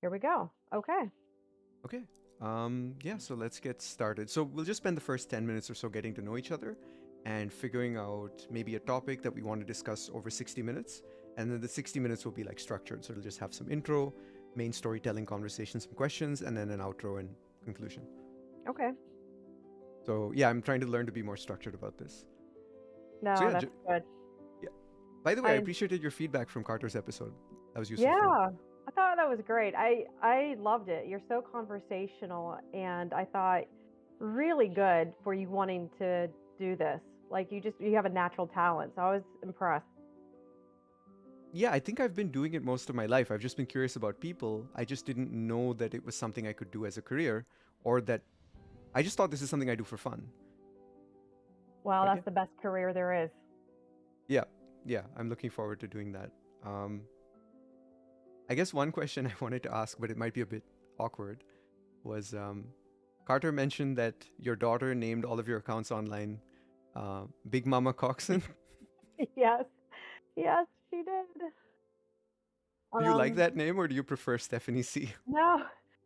Here we go. Okay. Okay. Yeah, so let's get started. So we'll just spend the first 10 minutes or so getting to know each other and figuring out maybe a topic that we want to discuss over 60 minutes. And then the 60 minutes will be like structured. So it'll just have some intro, main storytelling conversation, some questions, and then an outro and conclusion. Okay. So yeah, I'm trying to learn to be more structured about this. So No, yeah, that's good. yeah. By the way, I I appreciated your feedback from Carter's episode. That was useful for me. Yeah, I thought that was great. I loved it. You're so conversational, and I thought really good for you wanting to do this. Like you have a natural talent. So I was impressed. Yeah, I think I've been doing it most of my life. I've just been curious about people. I just didn't know that it was something I could do as a career, or that I just thought this is something I do for fun. Well, But yeah, that's the best career there is. yeah, yeah, I'm looking forward to doing that. Um, I guess one question I wanted to ask, but it might be a bit awkward, was Carter mentioned that your daughter named all of your accounts online Big Mama Coxon. Yes, yes, she did. Do you like Um, that name, or do you prefer Stephanie C? no,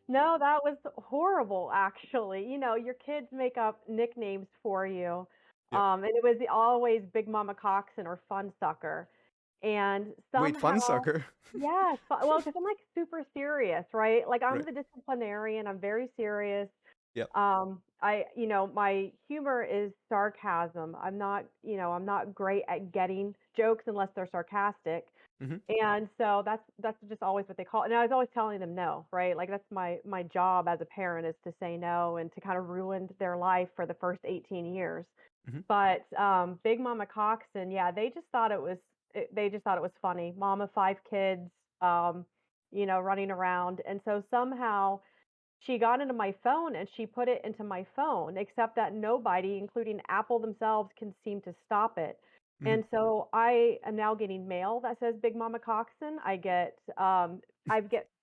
no, that was horrible, actually. Your kids make up nicknames for you. Yeah. And it was always Big Mama Coxon or Fun Sucker. And Wait, Fun somehow, Sucker. yes, well, because I'm like super serious, right? Like I'm Right. the disciplinarian, I'm very serious. Yep. My humor is sarcasm. I'm not great at getting jokes unless they're sarcastic. Hmm. And so that's just always what they call it. And I was always telling them no, right? Like that's my job as a parent is to say no and to kind of ruin their life for the first 18 years. Hmm. But Big Mama Coxon, yeah, they just thought it was funny. Mom of five kids, um, running around. And so somehow she got into my phone and she put it into my phone, except that nobody, including Apple themselves, can seem to stop it. Hmm. And so I am now getting mail that says Big Mama Coxon. I get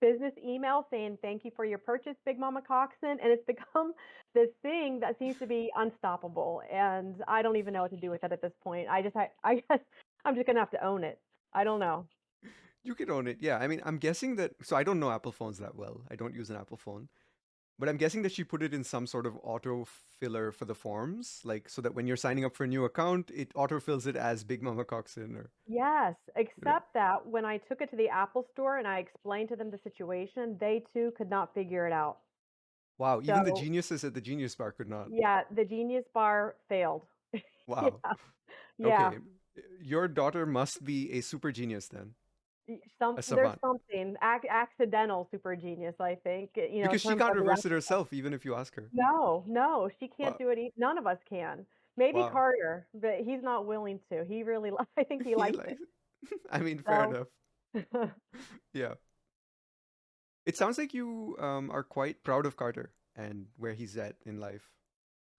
business email saying thank you for your purchase, Big Mama Coxon, and it's become this thing that seems to be unstoppable. And I don't even know what to do with it at this point. I guess I'm just gonna have to own it. I don't know. You could own it. Yeah. I mean, I'm guessing that. So I don't know Apple phones that well. I don't use an Apple phone. But I'm guessing that she put it in some sort of auto filler for the forms, like so that when you're signing up for a new account, it autofills it as Big Mama Coxon or Yes, right. except that when I took it to the Apple store and I explained to them the situation, they too could not figure it out. Wow, even the So, geniuses at the Genius Bar could not. yeah, the Genius Bar failed. Yeah, Wow. yeah. Okay. Your daughter must be a super genius then, a There's savant. something accidental super genius, I think, in Because she terms can't of the reverse it alphabet. herself even if you ask her. No, no, she can't Wow. do it. None of us can. Maybe Wow. Carter, but he's not willing to. He really, I think he He likes it. likes it. I mean, fair So, enough. Yeah. It sounds like you are quite proud of Carter and where he's at in life.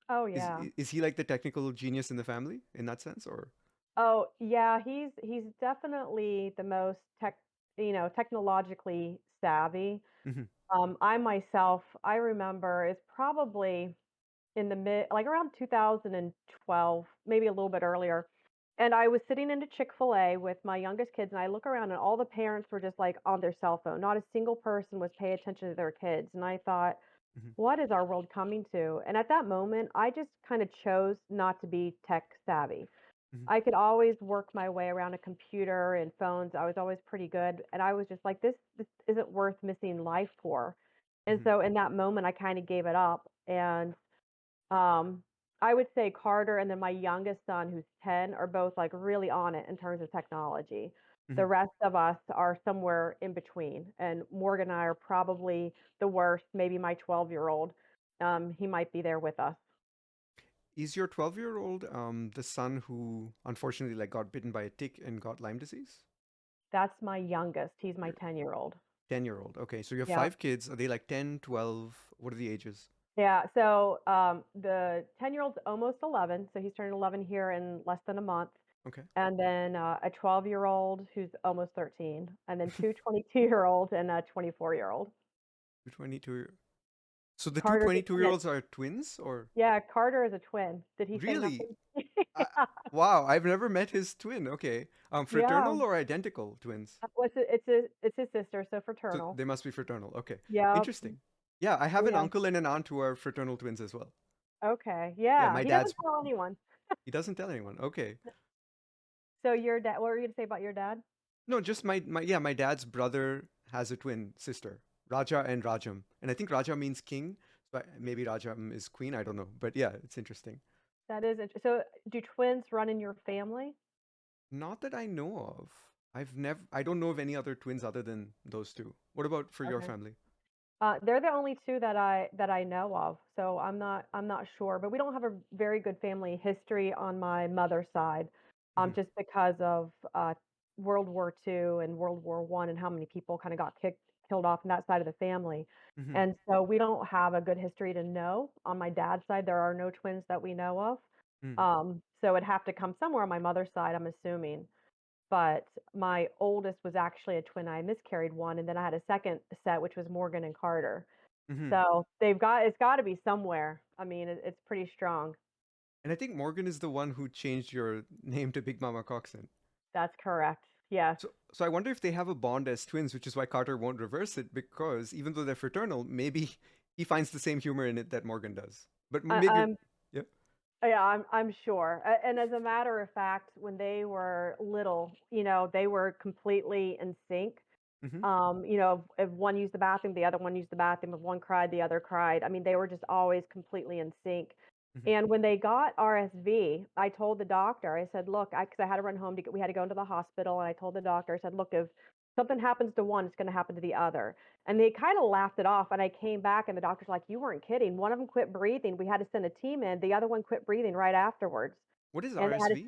oh Is yeah. is he like the technical genius in the family in that sense, or? Oh, yeah, he's definitely the most technologically savvy. Hmm. I myself, I remember is probably in the like around 2012, maybe a little bit earlier. And I was sitting in a Chick-fil-A with my youngest kids, and I look around and all the parents were just like on their cell phone. Not a single person was paying attention to their kids. And I thought, Hmm. what is our world coming to? And at that moment, I just kind of chose not to be tech savvy. Hmm. I could always work my way around a computer and phones. I was always pretty good, and I was just like, this isn't worth missing life for. And Hmm. so in that moment, I kind of gave it up. And um, I would say Carter and then my youngest son, who's 10, are both like really on it in terms of technology. Hmm. The rest of us are somewhere in between, and Morgan and I are probably the worst. Maybe my 12-year-old, he might be there with us. Is your 12-year-old the son who unfortunately like got bitten by a tick and got Lyme disease? That's my youngest. He's my Your 10-year-old. 10-year-old. Okay, so you have Yeah. five kids. Are they like 10, 12? What are the ages? Yeah, so the 10-year-old's almost 11, so he's turning 11 here in less than a month. Okay. And then a 12-year-old who's almost 13, and then two 22-year-olds and a 24-year-old. 22. So the two Carter's a 22 year twin. olds are twins, or Yeah, Carter is a twin. Did he say really? nothing? I, Yeah. wow, I've never met his twin. Okay. Yeah. Fraternal or identical twins? It's his sister, so So fraternal. they must be fraternal. Okay. Yep. Interesting. Yeah, I have an Yeah. uncle and an aunt who are fraternal twins as well. Okay. Yeah, Yeah. my He doesn't dad's. tell anyone. He doesn't tell anyone. Okay. So your dad, what were you gonna say about your dad? No, just my dad's brother has a twin sister, Raja and Rajam. And I think Raja means king, so maybe Rajam is queen, I don't know. But yeah, it's interesting. That is interesting. So do twins run in your family? Not that I know of. I don't know of any other twins other than those two. What about for your Okay. family? They're the only two that I know of, so I'm not sure. But we don't have a very good family history on my mother's side, Hmm. just because of World War II and World War One and how many people kind of got killed off on that side of the family. Hmm. And so we don't have a good history to know. On my dad's side, there are no twins that we know of. Hmm. So it'd have to come somewhere on my mother's side, I'm assuming. But my oldest was actually a twin. I miscarried one, and then I had a second set, which was Morgan and Carter. Hmm. So it's got to be somewhere. I mean, it's pretty strong. And I think Morgan is the one who changed your name to Big Mama Coxon. That's correct. Yes. So I wonder if they have a bond as twins, which is why Carter won't reverse it, because even though they're fraternal, maybe he finds the same humor in it that Morgan does. But I, maybe, I'm yeah. Yeah, I'm sure. And as a matter of fact, when they were little, they were completely in sync. Hmm. If one used the bathroom, the other one used the bathroom. If one cried, the other cried. I mean, they were just always completely in sync. Hmm. And when they got RSV, I told the doctor, I said, look, because I had to run home we had to go into the hospital. And I told the doctor, I said, look, if something happens to one, it's going to happen to the other. And they kind of laughed it off. And I came back and the doctor's like, you weren't kidding. One of them quit breathing. We had to send a team in. The other one quit breathing right afterwards. What is And they had to RSV?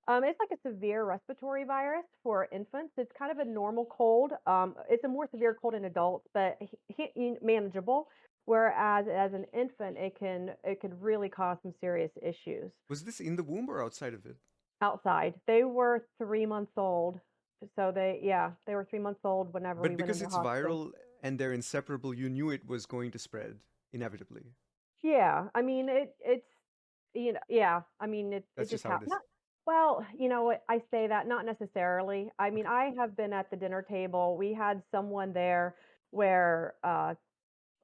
it's like a severe respiratory virus for infants. It's kind of a normal cold. It's a more severe cold in adults, but manageable. Whereas as an infant, it could really cause some serious issues. Was this in the womb or outside of it? Outside, they were 3 months old, so they were 3 months old whenever But we went because into the it's hospital. viral and they're inseparable, you knew it was going to spread inevitably. Yeah, I mean yeah, I mean it That's just just how it happened. is. Well, you know what, I say that not necessarily. I mean, Okay. I have been at the dinner table. We had someone there where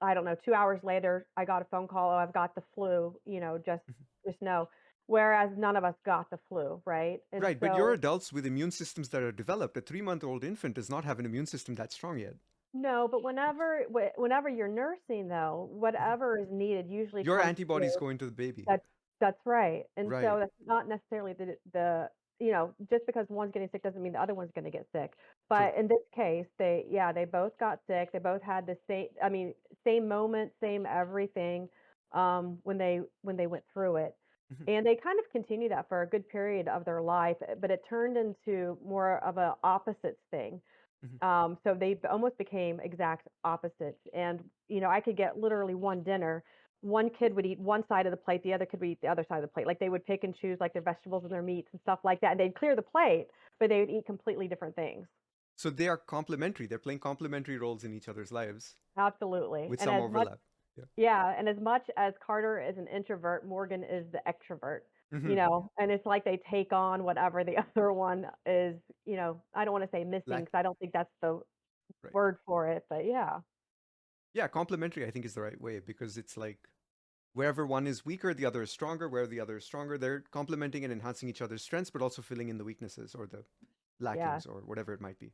I don't know, 2 hours later I got a phone call, "Oh, I've got the flu," Mhm. just know. Whereas none of us got the flu, right? And Right, but you're so adults with immune systems that are developed. A 3 month old infant does not have an immune system that strong yet. no, but whenever you're nursing though, Mhm. whatever is needed usually Your comes antibodies through. go into the baby. That's that's right. And so Right. that's not necessarily just because one's getting sick doesn't mean the other one's going to get sick. True. But in this case, they both got sick. They both had the same moment, same everything when they went through it. Mhm. And they kind of continued that for a good period of their life, but it turned into more of a opposites thing. Mhm. So they almost became exact opposites. And, I could get literally one dinner. One kid would eat one side of the plate, the other kid would eat the other side of the plate. Like they would pick and choose like their vegetables and their meats and stuff like that. And they'd clear the plate, but they would eat completely different things. So they are complementary. They're playing complementary roles in each other's lives Absolutely. with some overlap. Yeah. And as much as Carter is an introvert, Morgan is the extrovert. Hmm. And it's like they take on whatever the other one is, I don't want to say missing Like, because I don't think that's the right. word for it, but yeah. Yeah, complementary, I think, is the right way because it's like wherever one is weaker, the other is stronger. Where the other is stronger, they're complementing and enhancing each other's strengths, but also filling in the weaknesses or the Yeah. lackings or whatever it might be,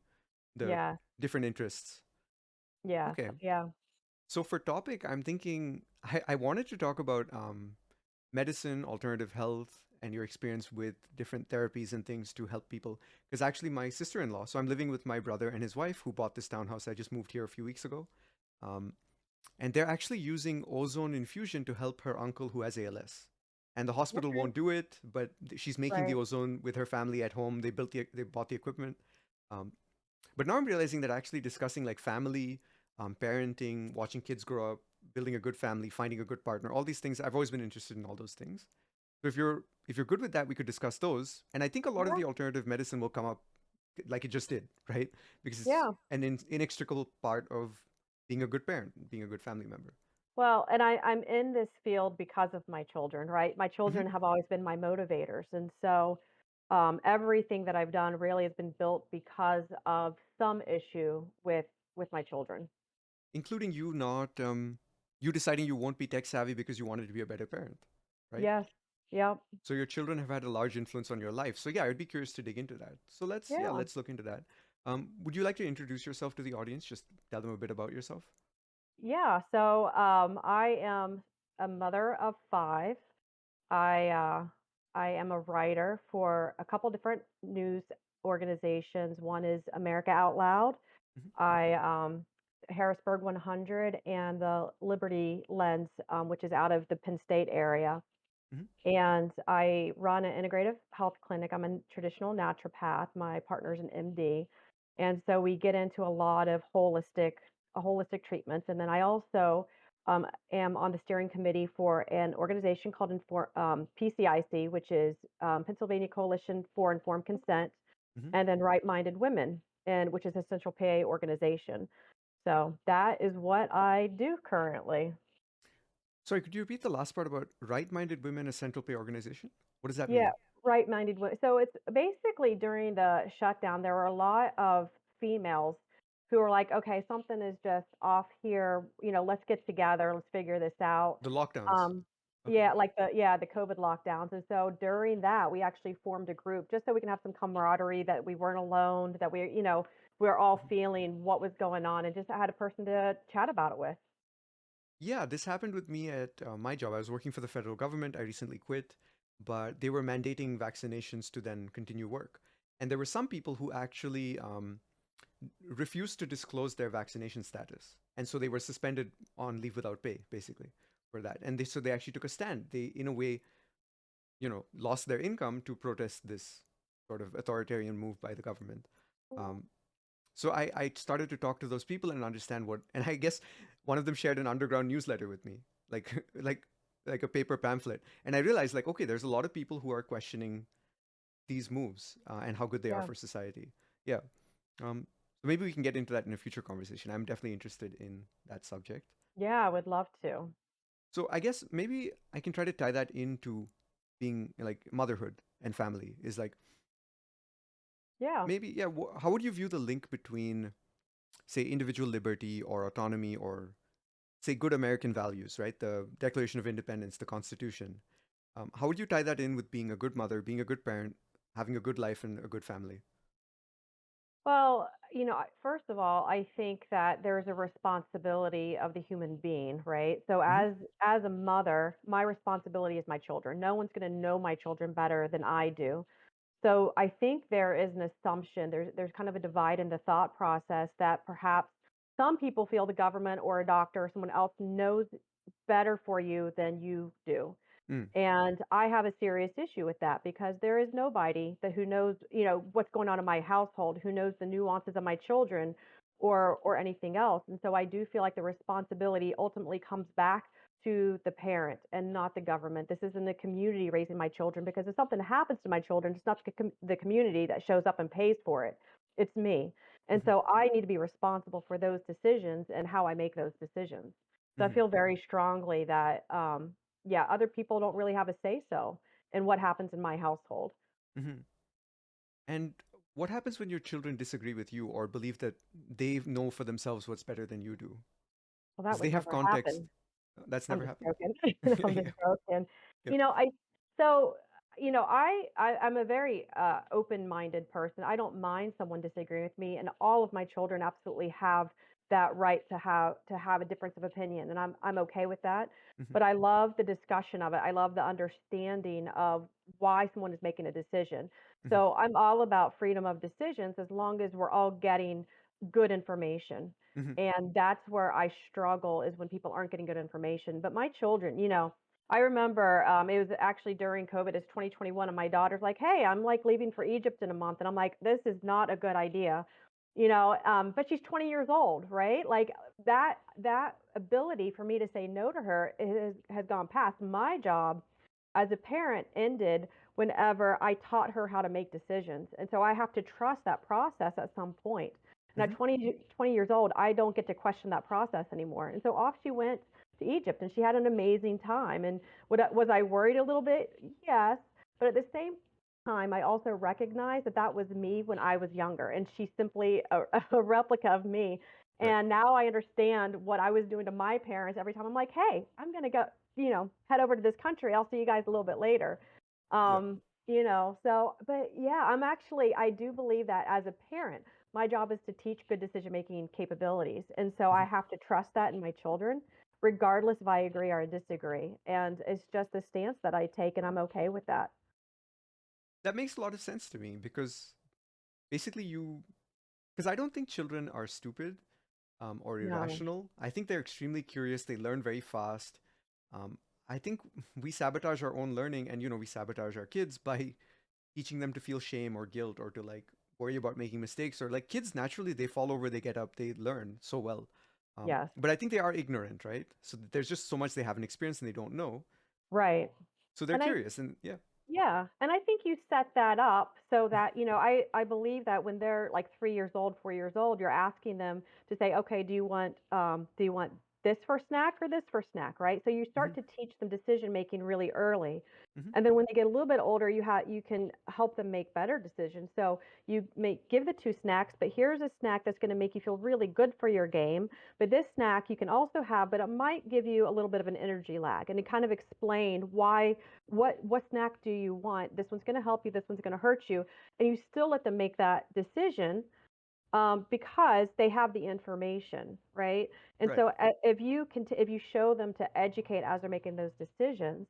the Yeah. different interests. Yes, Okay. yeah. So for topic, I'm thinking I wanted to talk about medicine, alternative health, and your experience with different therapies and things to help people. Because actually, my sister in law, so I'm living with my brother and his wife who bought this townhouse. I just moved here a few weeks ago. Um, and they're actually using ozone infusion to help her uncle who has ALS. And the hospital Okay. won't do it, but she's making the Right. ozone with her family at home. They bought the equipment. Um, but now I'm realizing that actually discussing like family, parenting, watching kids grow up, building a good family, finding a good partner, all these things, I've always been interested in all those things. So if you're good with that, we could discuss those. And I think a lot of Yeah. the alternative medicine will come up like it just did, right? Because it's Yeah. an inextricable part of being a good parent, being a good family member. Well, and I'm in this field because of my children, right? My children Hmm. have always been my motivators, and so everything that I've done really has been built because of some issue with my children. Including you not you deciding you won't be tech savvy because you wanted to be a better parent, right? Yes. Yep. So your children have had a large influence on your life. So yeah, I'd be curious to dig into that. So Yeah. let's look into that. Would you like to introduce yourself to the audience? Just tell them a bit about yourself. Yeah. So I am a mother of five. I uh, I am a writer for a couple different news organizations. One is America Out Loud. Hmm. I Harrisburg 100 and the Liberty Lens, which is out of the Penn State area. Hmm. And I run an integrative health clinic. I'm a traditional naturopath. My partner's an MD. And so we get into a lot of holistic treatments. And then I also am on the steering committee for an organization called PCIC, which is Pennsylvania Coalition for Informed Consent, Hmm. and then Right Minded Women, and which is a Central PA organization. So that is what I do currently. Sorry, could you repeat the last part about right-minded women, a central pay organization? What does that Yeah, mean? right-minded women. So it's basically during the shutdown, there were a lot of females who were like, okay, something is just off here. Let's get together. Let's figure this out. The lockdowns. Um, Okay. the COVID lockdowns. And so during that, we actually formed a group just so we can have some camaraderie, that we weren't alone, that we're all Mhm. feeling what was going on, and just had a person to chat about it with. Yeah, this happened with me at my job. I was working for the federal government. I recently quit, but they were mandating vaccinations to then continue work. And there were some people who actually refused to disclose their vaccination status. And so they were suspended on leave without pay, basically, for that. And so they actually took a stand. They, in a way, lost their income to protest this sort of authoritarian move by the government. Um, so I started to talk to those people and understand and I guess one of them shared an underground newsletter with me, like like a paper pamphlet. And I realized, like, okay, there's a lot of people who are questioning these moves and how good they are Yeah. for society. Yeah. So maybe we can get into that in a future conversation. I'm definitely interested in that subject. Yeah, I would love to. So I guess maybe I can try to tie that into being like motherhood and family is like Yeah. maybe yeah. How would you view the link between say individual liberty or autonomy or say good American values, right? The Declaration of Independence, the Constitution. How would you tie that in with being a good mother, being a good parent, having a good life and a good family? Well, first of all, I think that there's a responsibility of the human being, right? So Hmm. as a mother, my responsibility is my children. No one's going to know my children better than I do. So I think there is an assumption, there's kind of a divide in the thought process, that perhaps some people feel the government or a doctor or someone else knows better for you than you do. Mm. And I have a serious issue with that, because there is nobody who knows, what's going on in my household, who knows the nuances of my children or anything else. And so I do feel like the responsibility ultimately comes back to the parent and not the government. This is in the community raising my children, because if something happens to my children, it's not the community that shows up and pays for it. It's me. And Hmm. so I need to be responsible for those decisions and how I make those decisions. So I Hmm. feel very strongly that yeah, other people don't really have a say so in what happens in my household. Hmm. And what happens when your children disagree with you or believe that they know for themselves what's better than you do? Well, that Because they would have never context. happen. That's I'm never just happened? joking. I'm just Yeah. joking. Yep. You know, I so I'm a very open-minded person. I don't mind someone disagreeing with me, and all of my children absolutely have that right to have a difference of opinion, and I'm okay with that. Hmm. But I love the discussion of it. I love the understanding of why someone is making a decision. Hmm. So I'm all about freedom of decisions, as long as we're all getting good information. Hmm. And that's where I struggle, is when people aren't getting good information. But my children, I remember it was actually during COVID, it's 2021, and my daughter's like, "Hey, I'm like leaving for Egypt in a month," and I'm like, "This is not a good idea," But she's 20 years old, right? Like that ability for me to say no to her has gone past. My job as a parent ended whenever I taught her how to make decisions, and so I have to trust that process at some point. And at Hmm. 20 years old, I don't get to question that process anymore. And so off she went to Egypt and she had an amazing time. And was I worried a little bit? Yes. But at the same time, I also recognized that that was me when I was younger and she's simply a replica of me. Right. And now I understand what I was doing to my parents every time I'm like, hey, I'm going to go, head over to this country. I'll see you guys a little bit later. Yeah. So, but yeah, I do believe that as a parent, my job is to teach good decision making capabilities. And so I Hmm. have to trust that in my children, regardless if I agree or disagree. And it's just the stance that I take, and I'm okay with that. That makes a lot of sense to me because basically because I don't think children are stupid or No. irrational. I think they're extremely curious. They learn very fast. Um, I think we sabotage our own learning, and we sabotage our kids by teaching them to feel shame or guilt or to like worry about making mistakes. Or like kids naturally they fall over, they get up, they learn so well. Yes. But I think they are ignorant, right? So there's just so much they haven't experienced and they don't know. Right. So they're And I curious, and yeah. Yeah, and I think you set that up so that, I believe that when they're like 3 years old, 4 years old, you're asking them to say, okay, do you want this for snack or this for snack, right? So you Hmm. start to teach them decision making really early. Hmm. And then when they get a little bit older, you can help them make better decisions. So you may give the two snacks, but here's a snack that's going to make you feel really good for your game. But this snack you can also have, but it might give you a little bit of an energy lag. And to kind of explain why what snack do you want? This one's going to help you. This one's going to hurt you, and you still let them make that decision because they have the information, right? And Right. so if you show them to educate as they're making those decisions,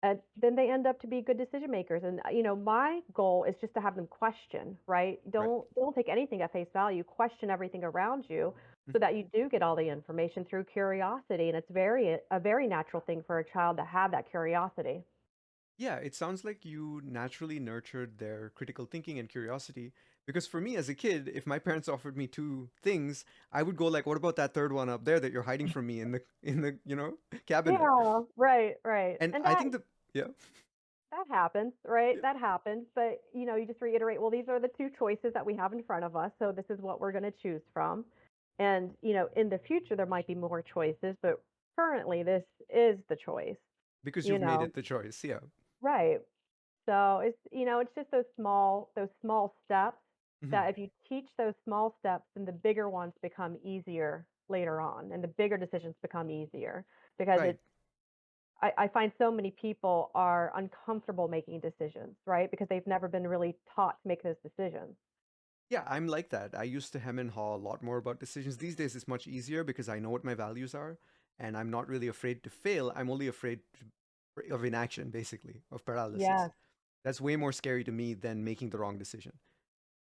then they end up to be good decision makers. And my goal is just to have them question, right? Right. Don't take anything at face value. Question everything around you so Hmm. that you do get all the information through curiosity. And it's a very natural thing for a child to have that curiosity. Yeah, it sounds like you naturally nurtured their critical thinking and curiosity. Because for me as a kid, if my parents offered me two things, I would go like, "What about that third one up there that you're hiding from me in the cabinet?" Yeah, right, right. And And I that think yeah. that happens, right? Yeah. That happens. But you just reiterate, well, these are the two choices that we have in front of us, so this is what we're going to choose from. And in the future there might be more choices, but currently this is the choice, Because you you've made know. it the choice. Yeah. Right. So it's just those small steps Hmm. that if you teach those small steps, then the bigger ones become easier later on, and the bigger decisions become easier because Right. I find so many people are uncomfortable making decisions, right? Because they've never been really taught to make those decisions. Yeah, I'm like that. I used to hem and haw a lot more about decisions. These days, it's much easier because I know what my values are, and I'm not really afraid to fail. I'm only afraid of inaction, basically, of paralysis. Yes. That's way more scary to me than making the wrong decision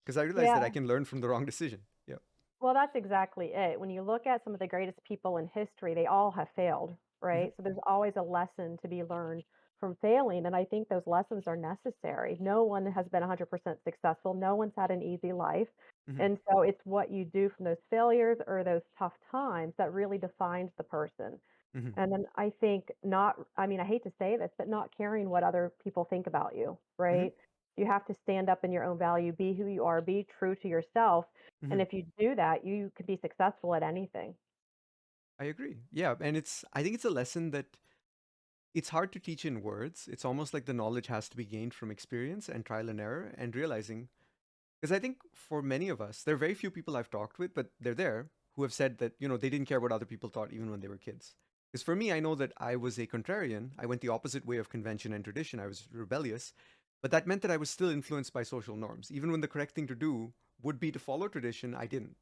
because I realize that I Yeah. can learn from the wrong decision. Yeah. Well, that's exactly it. When you look at some of the greatest people in history, they all have failed, Hmm. right? So there's always a lesson to be learned from failing. And I think those lessons are necessary. No one has been 100% successful, no one's had an easy life. Hmm. And so it's what you do from those failures or those tough times that really defines the person. Hmm. And then I think not, I mean, I hate to say this, but not caring what other people think about you, Hmm. right? You have to stand up in your own value, be who you are, be true to yourself. Hmm. And if you do that, you could be successful at anything. I agree. Yeah, and I think it's a lesson that it's hard to teach in words. It's almost like the knowledge has to be gained from experience and trial and error and realizing. Because I think for many of us, there are very few people I've talked with, but they're there who have said that, they didn't care what other people thought even when they were kids. Because for me, I know that I was a contrarian. I went the opposite way of convention and tradition. I was rebellious. But that meant that I was still influenced by social norms. Even when the correct thing to do would be to follow tradition, I didn't.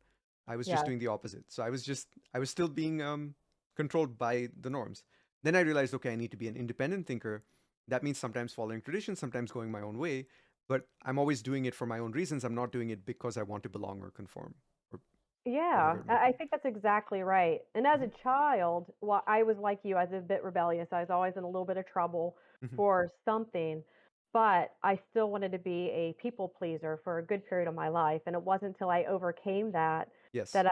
I was just Yes. doing the opposite. So I was still being controlled by the norms. Then I realized, okay, I need to be an independent thinker. That means sometimes following tradition, sometimes going my own way, but I'm always doing it for my own reasons. I'm not doing it because I want to belong or conform or Yeah, whatever it might I be. think that's exactly right. And as a Hmm. child, well, I was like you, I was a bit rebellious. I was always in a little bit of trouble Hmm. for something, but I still wanted to be a people pleaser for a good period of my life. And it wasn't until I overcame that Yes. that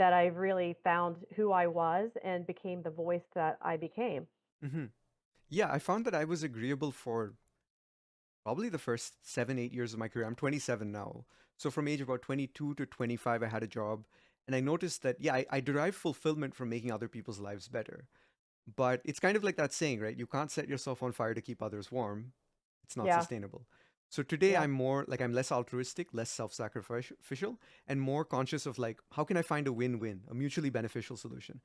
I really found who I was and became the voice that I became. Hmm. Yeah, I found that I was agreeable for probably the first 7, 8 years of my career. I'm 27 now. So from age about 22 to 25, I had a job, and I noticed that yeah, I derived fulfillment from making other people's lives better. But it's kind of like that saying, right? You can't set yourself on fire to keep others warm. It's not Yeah. sustainable. So today Yeah. I'm more like I'm less altruistic, less self-sacrificial, and more conscious of like how can I find a win-win, a mutually beneficial solution.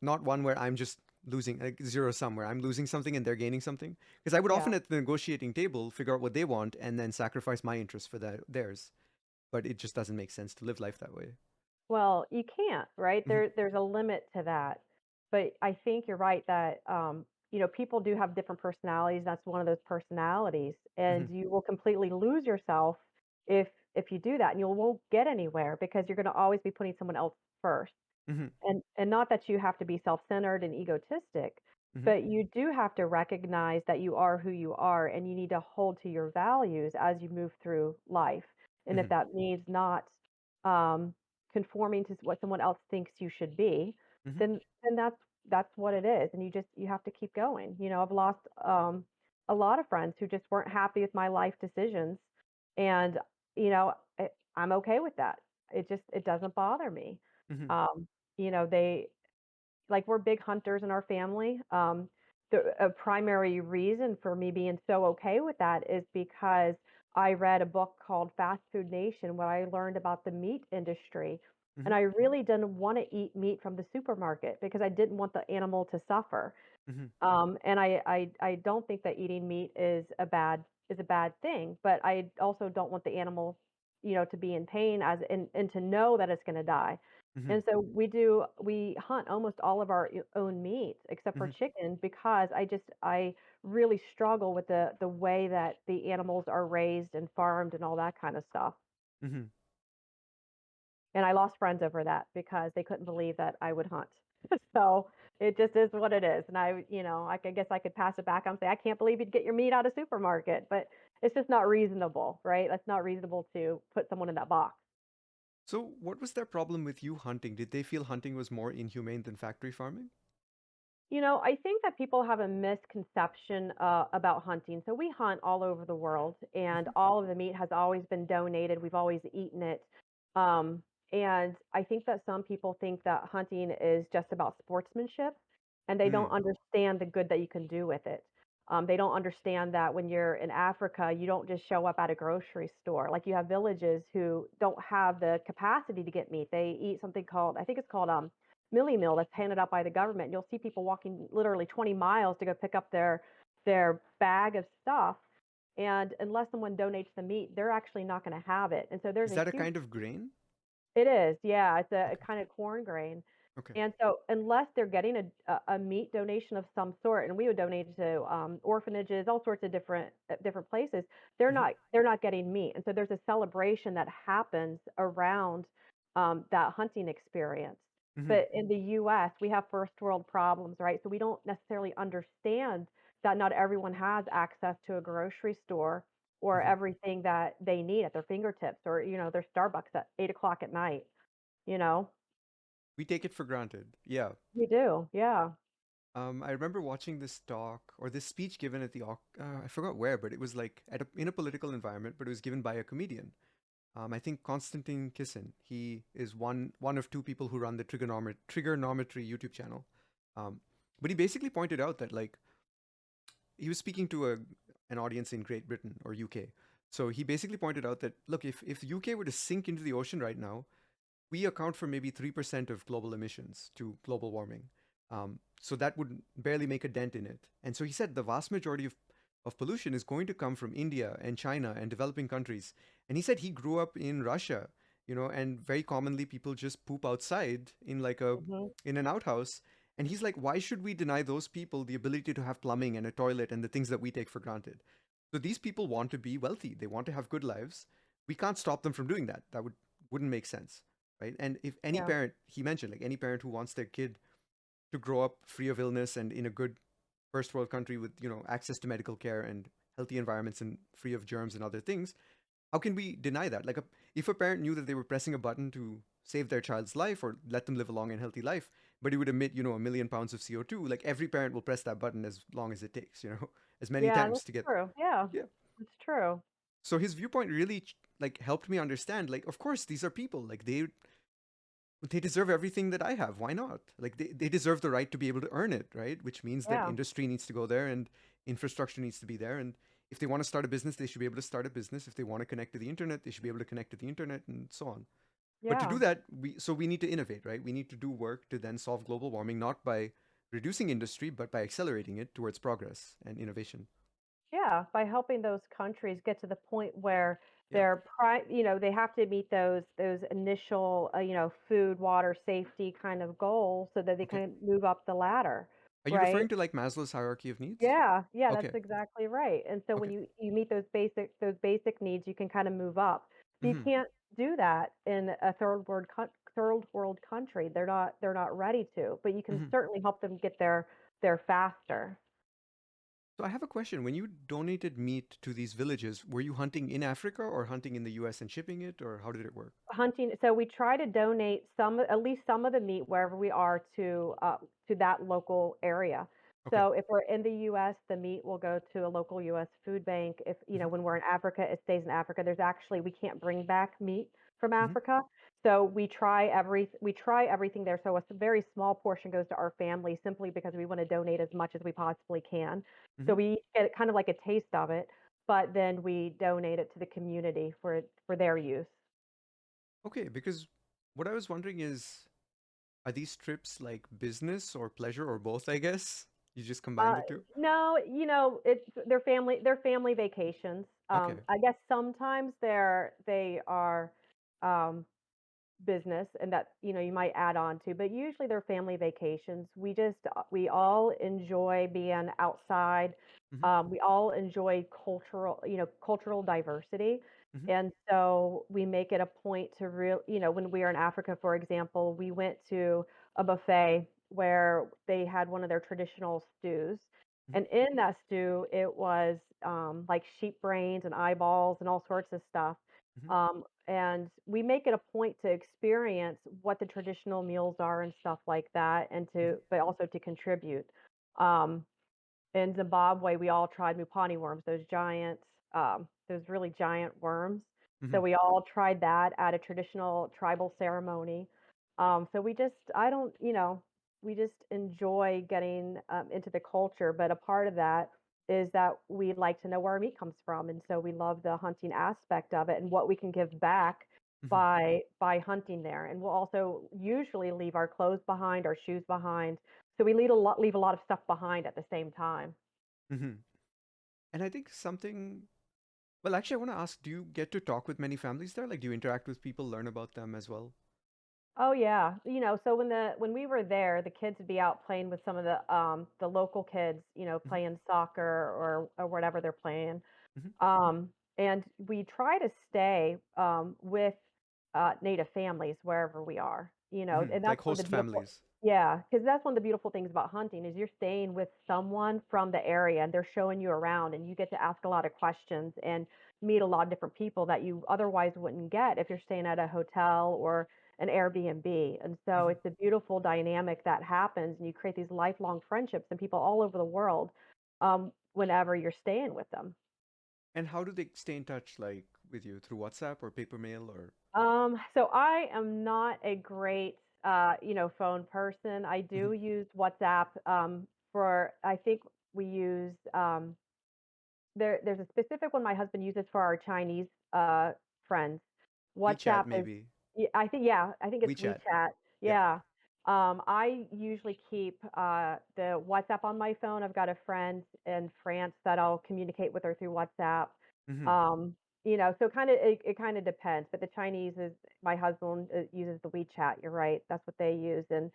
Not one where I'm just losing like zero sum where I'm losing something and they're gaining something. Because I would Yeah. often at the negotiating table figure out what they want and then sacrifice my interests for theirs. But it just doesn't make sense to live life that way. Well, you can't, right? Hmm. There's a limit to that. But I think you're right that people do have different personalities. That's one of those personalities. Hmm. And you will completely lose yourself if if you do that and you won't get anywhere because you're going to always be putting someone else first. Hmm. And not that you have to be self-centered and egotistic, Hmm. but you do have to recognize that you are who you are and you need to hold to your values as you move through life. And if Hmm. that means not um, conforming to what someone else thinks you should be, Hmm. then that's what it is. And you have to keep going. I've lost a lot of friends who just weren't happy with my life decisions, and I'm okay with that. It doesn't bother me. Hmm. Um, they like we're big hunters in our family. The a primary reason for me being so okay with that is because I read a book called Fast Food Nation where I learned about the meat industry. And Hmm. I really didn't want to eat meat from the supermarket because I didn't want the animal to suffer. Hmm. And I don't think that eating meat is a bad thing, but I also don't want the animal, to be in pain and to know that it's going to die. Hmm. And so we hunt almost all of our own meat except for Hmm. chicken because I really struggle with the way that the animals are raised and farmed and all that kind of stuff. Hmm. And I lost friends over that because they couldn't believe that I would hunt. So it just is what it is. And I guess I could pass it back and say, I can't believe you'd get your meat out of supermarket, but it's just not reasonable, right? That's not reasonable to put someone in that box. So, what was their problem with you hunting? Did they feel hunting was more inhumane than factory farming? I think that people have a misconception about hunting. So we hunt all over the world, and Hmm. all of the meat has always been donated. We've always eaten it. Um, and I think that some people think that hunting is just about sportsmanship, and they don't Mm. understand the good that you can do with it. They don't understand that when you're in Africa, you don't just show up at a grocery store. Like you have villages who don't have the capacity to get meat. They eat something called, I think it's called Millie Meal that's handed out by the government. You'll see people walking literally 20 miles to go pick up their bag of stuff. And unless someone donates the meat, they're actually not going to have it. And so there's Is a that a huge kind of grain? it is, yeah, it's a Okay. kind of corn grain. Okay. And so unless they're getting a meat donation of some sort, and we would donate to orphanages, all sorts of different places, Hmm. they're not getting meat. And so there's a celebration that happens around that hunting experience. Hmm. But in the U.S., we have first world problems, right? So we don't necessarily understand that not everyone has access to a grocery store or Hmm. everything that they need at their fingertips or their Starbucks at 8 o'clock at night. You know, We take it for granted. Yeah. we do, yeah. I remember watching this talk or this speech given at I forgot where, but it was like in a political environment, but it was given by a comedian. I think Konstantin Kisin. He is one of two people who run the trigonometry YouTube channel. Um, but he basically pointed out that like he was speaking to an audience in Great Britain or UK. So he basically pointed out that look, if UK were to sink into the ocean right now, we account for maybe 3% of global emissions to global warming. So that would barely make a dent in it. And so he said the vast majority of pollution is going to come from India and China and developing countries. And he said he grew up in Russia, and very commonly people just poop outside Mhm. in an outhouse. And he's like, why should we deny those people the ability to have plumbing and a toilet and the things that we take for granted? So these people want to be wealthy. They want to have good lives. We can't stop them from doing that. That wouldn't make sense, right? And if any Yeah. parent, he mentioned, like any parent who wants their kid to grow up free of illness and in a good first world country with access to medical care and healthy environments and free of germs and other things, how can we deny that? Like, if a parent knew that they were pressing a button to save their child's life or let them live a long and healthy life, but it would emit, 1 million pounds of CO2, like every parent will press that button as long as it takes, as many Yeah, times that's to get. true. Yeah, Yeah. that's true. So his viewpoint really like helped me understand, like, of course these are people, like they deserve everything that I have. Why not? Like they deserve the right to be able to earn it, right? Which means that Yeah. industry needs to go there and infrastructure needs to be there. And if they want to start a business, they should be able to start a business. If they want to connect to the internet, they should be able to connect to the internet and so on. But to do Yeah. that, we need to innovate, right? We need to do work to then solve global warming, not by reducing industry, but by accelerating it towards progress and innovation. Yeah, by helping those countries get to the point where Yeah. they have to meet those initial, food, water, safety kind of goals so that they Okay. can move up the ladder, Are you right? referring to like Maslow's hierarchy of needs? Yeah, yeah, Okay. that's exactly right. And so when Okay. you meet those basic needs, you can kind of move up. But you Mm-hmm. can't do that in a third world country. They're not ready to, but you can Mm-hmm. certainly help them get there faster. So I have a question. When you donated meat to these villages, were you hunting in Africa or hunting in the US and shipping it, or how did it work? Hunting, so we try to donate at least some of the meat wherever we are to that local area. Okay. So if we're in the US, the meat will go to a local US food bank. If, Mm-hmm. when we're in Africa, it stays in Africa. We can't bring back meat from Mm-hmm. Africa. So we try everything there. So a very small portion goes to our family simply because we want to donate as much as we possibly can. So Mm-hmm. we get kind of like a taste of it, but then we donate it to the community for their use. Okay, because what I was wondering is, are these trips like business or pleasure or both, I guess? You just combine Uh, the two? no, they're family vacations. Okay. I guess sometimes they are um, business and that, you might add on to, but usually they're family vacations. We all enjoy being outside. Mm-hmm. We all enjoy cultural diversity. Mm-hmm. And so we make it a point to when we are in Africa, for example, we went to a buffet where they had one of their traditional stews. Mm-hmm. And in that stew, it was like sheep brains and eyeballs and all sorts of stuff. Mm-hmm. And we make it a point to experience what the traditional meals are and stuff like that, Mm-hmm. but also to contribute. Um, in Zimbabwe, we all tried mupani worms, those really giant worms. Mm-hmm. So we all tried that at a traditional tribal ceremony. So we just enjoy getting into the culture. But a part of that is that we like to know where our meat comes from, and so we love the hunting aspect of it and what we can give back Mm-hmm. by hunting there. And we'll also usually leave our clothes behind, our shoes behind, so we leave a lot of stuff behind at the same time. Mm-hmm. And I think something, well, actually, I want to ask, do you get to talk with many families there? Like, do you interact with people, learn about them as well? Oh yeah, so when we were there, the kids would be out playing with some of the local kids, Mm-hmm. playing soccer or whatever they're playing. Mm-hmm. And we try to stay with native families wherever we are, Mm-hmm. and that's Like one of host the beautiful, families. yeah, because that's one of the beautiful things about hunting is you're staying with someone from the area and they're showing you around and you get to ask a lot of questions and meet a lot of different people that you otherwise wouldn't get if you're staying at a hotel or an Airbnb. And so Mm-hmm. it's a beautiful dynamic that happens and you create these lifelong friendships and people all over the world whenever you're staying with them. And how do they stay in touch, like with you through WhatsApp or paper mail or? So I am not a great, phone person. I Mm-hmm. do use WhatsApp, I think we use, there's a specific one my husband uses for our Chinese, friends. WeChat, WhatsApp is, maybe. yeah, I think it's WeChat. WeChat. Yeah. Yeah. I usually keep, the WhatsApp on my phone. I've got a friend in France that I'll communicate with her through WhatsApp. Mm-hmm. Um, so it kind of depends, but the Chinese is my husband uses the WeChat. You're right. That's what they use. And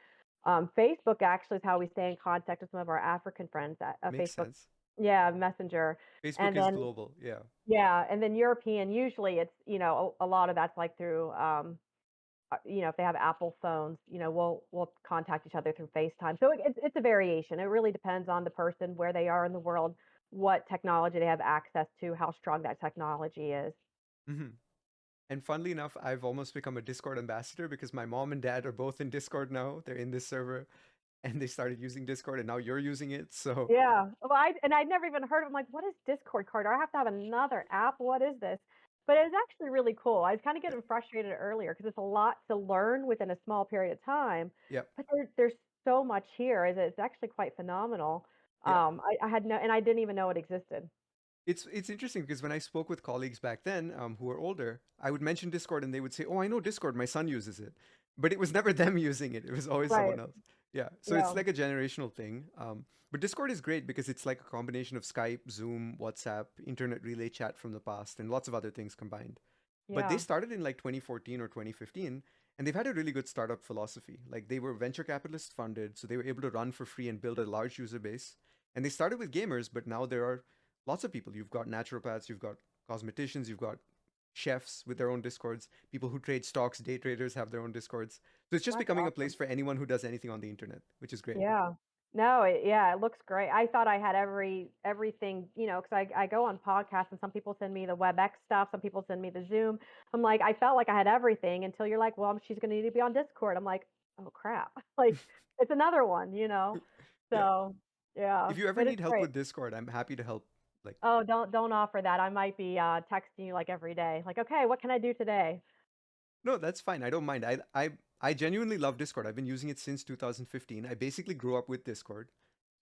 Facebook actually is how we stay in contact with some of our African friends at Makes Facebook. sense. Yeah, Messenger. Facebook And is then global. Yeah. yeah, and then European, usually it's, a lot of that's like through if they have Apple phones, we'll contact each other through FaceTime. So it's a variation. It really depends on the person, where they are in the world, what technology they have access to, how strong that technology is. Mm-hmm. And funnily enough, I've almost become a Discord ambassador because my mom and dad are both in Discord now. They're in this server and they started using Discord and now you're using it. So, Yeah. Well, I'd never even heard of. I'm like, what is Discord card? I have to have another app. What is this? But it was actually really cool. I was kinda getting frustrated earlier because it's a lot to learn within a small period of time, Yep. but there's so much here, it's actually quite phenomenal. Yeah. I had no and I didn't even know it existed. It's interesting because when I spoke with colleagues back then, who were older, I would mention Discord and they would say, "Oh, I know Discord. My son uses it," but it was never them using it. It was always Right. someone else. Yeah, so it's Yeah. like a generational thing. But Discord is great because it's like a combination of Skype, Zoom, WhatsApp, internet relay chat from the past, and lots of other things combined. But they Yeah. started in like 2014 or 2015, and they've had a really good startup philosophy. Like they were venture capitalist funded, so they were able to run for free and build a large user base. And they started with gamers, but now there are lots of people. You've got naturopaths, you've got cosmeticians, you've got chefs with their own discords, people who trade stocks, day traders have their own discords. So it's just That's becoming a place awesome. for anyone who does anything on the internet, which is great. Yeah. No, yeah, it looks great. I thought I had everything, because I go on podcasts and some people send me the WebEx stuff, some people send me the Zoom. I'm like, I felt like I had everything until you're like, well, she's gonna need to be on Discord. I'm like, oh crap. Like it's another one. Yeah. So yeah, If you ever but it's need help great. with Discord, I'm happy to help. Like, Oh, don't offer that. I might be texting you like every day. Like, okay, what can I do today? no, that's fine. I don't mind. I genuinely love Discord. I've been using it since 2015. I basically grew up with Discord.